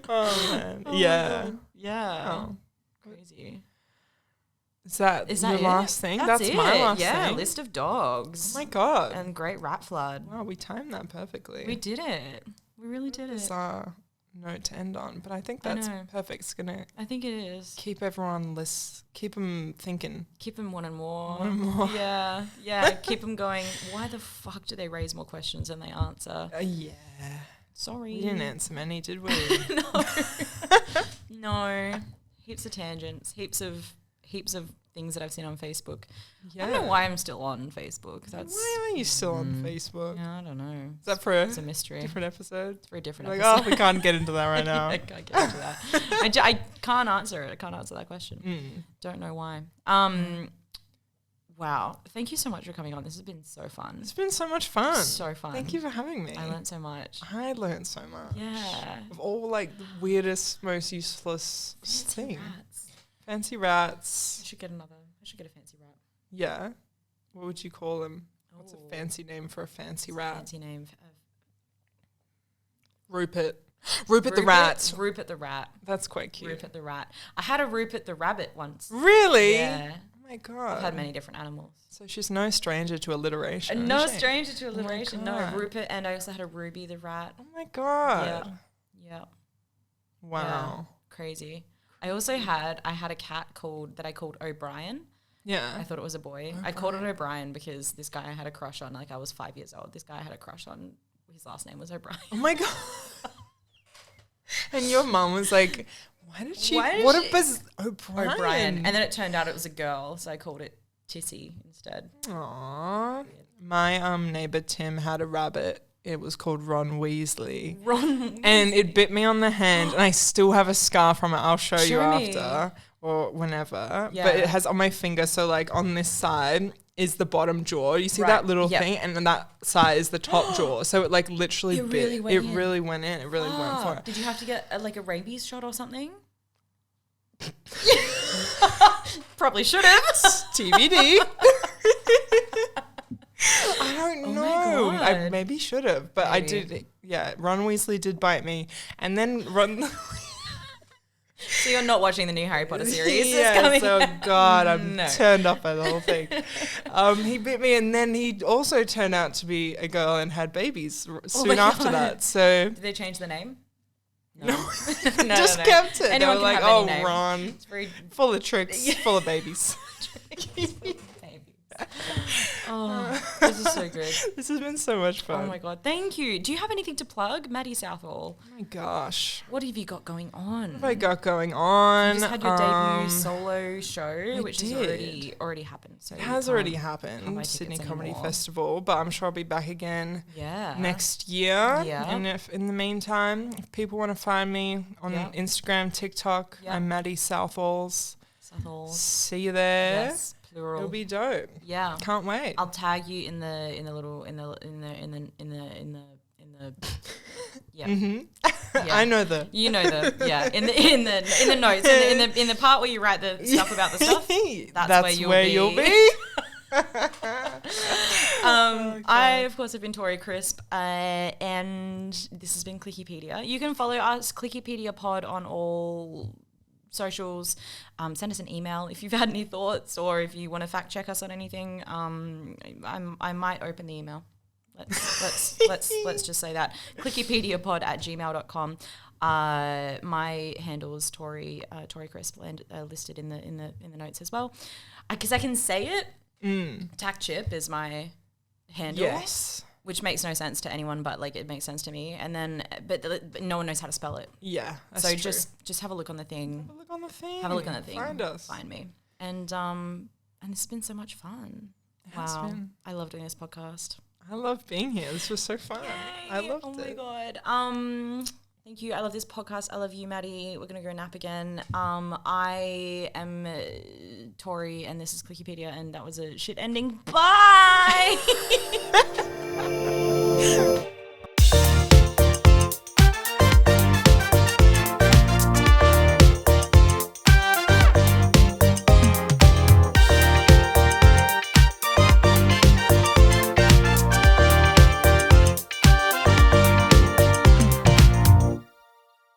Oh, man. Yeah. Yeah. Oh. Crazy. Is that your last thing? That's my last thing. Yeah, list of dogs. Oh my God. And great rat flood. Wow, we timed that perfectly. We did it. We really did it. Bizarre note to end on, but I think that's perfect. It's gonna. I think it is. Keep everyone keep them thinking. Keep them wanting more. Wanting more. Yeah. Keep them going. Why the fuck do they raise more questions than they answer? Yeah. Sorry. We didn't answer many, did we? No. Heaps of tangents. Heaps of things that I've seen on Facebook. Yeah. I don't know why I'm still on Facebook. Why are you still on Facebook? Yeah, I don't know. Is that for it's a mystery? Different episode? It's for a different episode. Oh, we can't get into that right now. I can't get into that. I can't answer it. I can't answer that question. Don't know why. Wow. Thank you so much for coming on. This has been so fun. It's been so much fun. So fun. Thank you for having me. I learned so much. I learned so much. Yeah. Of all like the weirdest, most useless thing. Fancy rats. I should get a fancy rat. Yeah. What would you call them? What's a fancy name for a fancy rat? Fancy name. Rupert. Rupert the rat. Rupert the rat. That's quite cute. Rupert the rat. I had a Rupert the rabbit once. Really? Yeah. Oh my God. I've had many different animals. So she's no stranger to alliteration. No stranger to alliteration. No, Rupert, and I also had a Ruby the rat. Oh my God. Yeah. Wow. Yeah. Crazy. I also had a cat that I called O'Brien. Yeah. I thought it was a boy. O'Brien. I called it O'Brien because this guy I had a crush on, like I was 5 years old. This guy I had a crush on, his last name was O'Brien. Oh my God. And your mum was like, O'Brien? O'Brien. And then it turned out it was a girl, so I called it Tissy instead. Aww. My neighbor Tim had a rabbit. It was called Ron Weasley. Ron Weasley. And it bit me on the hand, and I still have a scar from it. I'll show you after. or whenever, but it has on my finger. So like on this side is the bottom jaw. You see that little thing, and then that side is the top jaw. So it like literally really went in. It really went for it. Did you have to get like a rabies shot or something? Probably should have. TBD. I don't know. I maybe should have, but I did. Yeah, Ron Weasley did bite me, and then Ron. So you're not watching the new Harry Potter series? Yeah, so God, I'm turned off by the whole thing. He bit me, and then he also turned out to be a girl and had babies soon after that. So did they change the name? No, just kept it. Anyone they were like, oh, name. Ron, it's very full of tricks, full of babies. Oh, this is so good. This has been so much fun. Oh my God, thank you. Do you have anything to plug, Maddie Southall? Oh my gosh, what have you got going on? What have I got going on? You just had your debut solo show, which has already happened. So it has already happened. Sydney Comedy Festival, but I'm sure I'll be back again. Next year. Yeah. And if in the meantime, if people want to find me on Instagram, TikTok, I'm Maddie Southall. See you there. Yes. Plural. It'll be dope. Yeah. Can't wait. I'll tag you in the yeah. Mm-hmm. Yeah. I know you know in the notes in the part where you write the stuff about the stuff. That's where you'll be. I of course have been Tori Crisp, and this has been Clickipedia. You can follow us Clickipediapod on all socials. Send us an email if you've had any thoughts, or if you want to fact check us on anything. I might open the email. Let's just say that. Clickipediapod@gmail.com. My handle is Tori Crisp, listed in the notes as well. Because I can say it. Tack Chip is my handle. Yes. Which makes no sense to anyone, but like it makes sense to me. And then, but no one knows how to spell it. Yeah, that's so true. just have a look on the thing. Have a look on the thing. Find us. Find me. And it's been so much fun. Wow, I love doing this podcast. I love being here. This was so fun. Yay. I loved it. Oh my God. Thank you. I love this podcast. I love you, Maddie. We're going to go nap again. I am Tori, and this is Clickipedia, and that was a shit ending. Bye!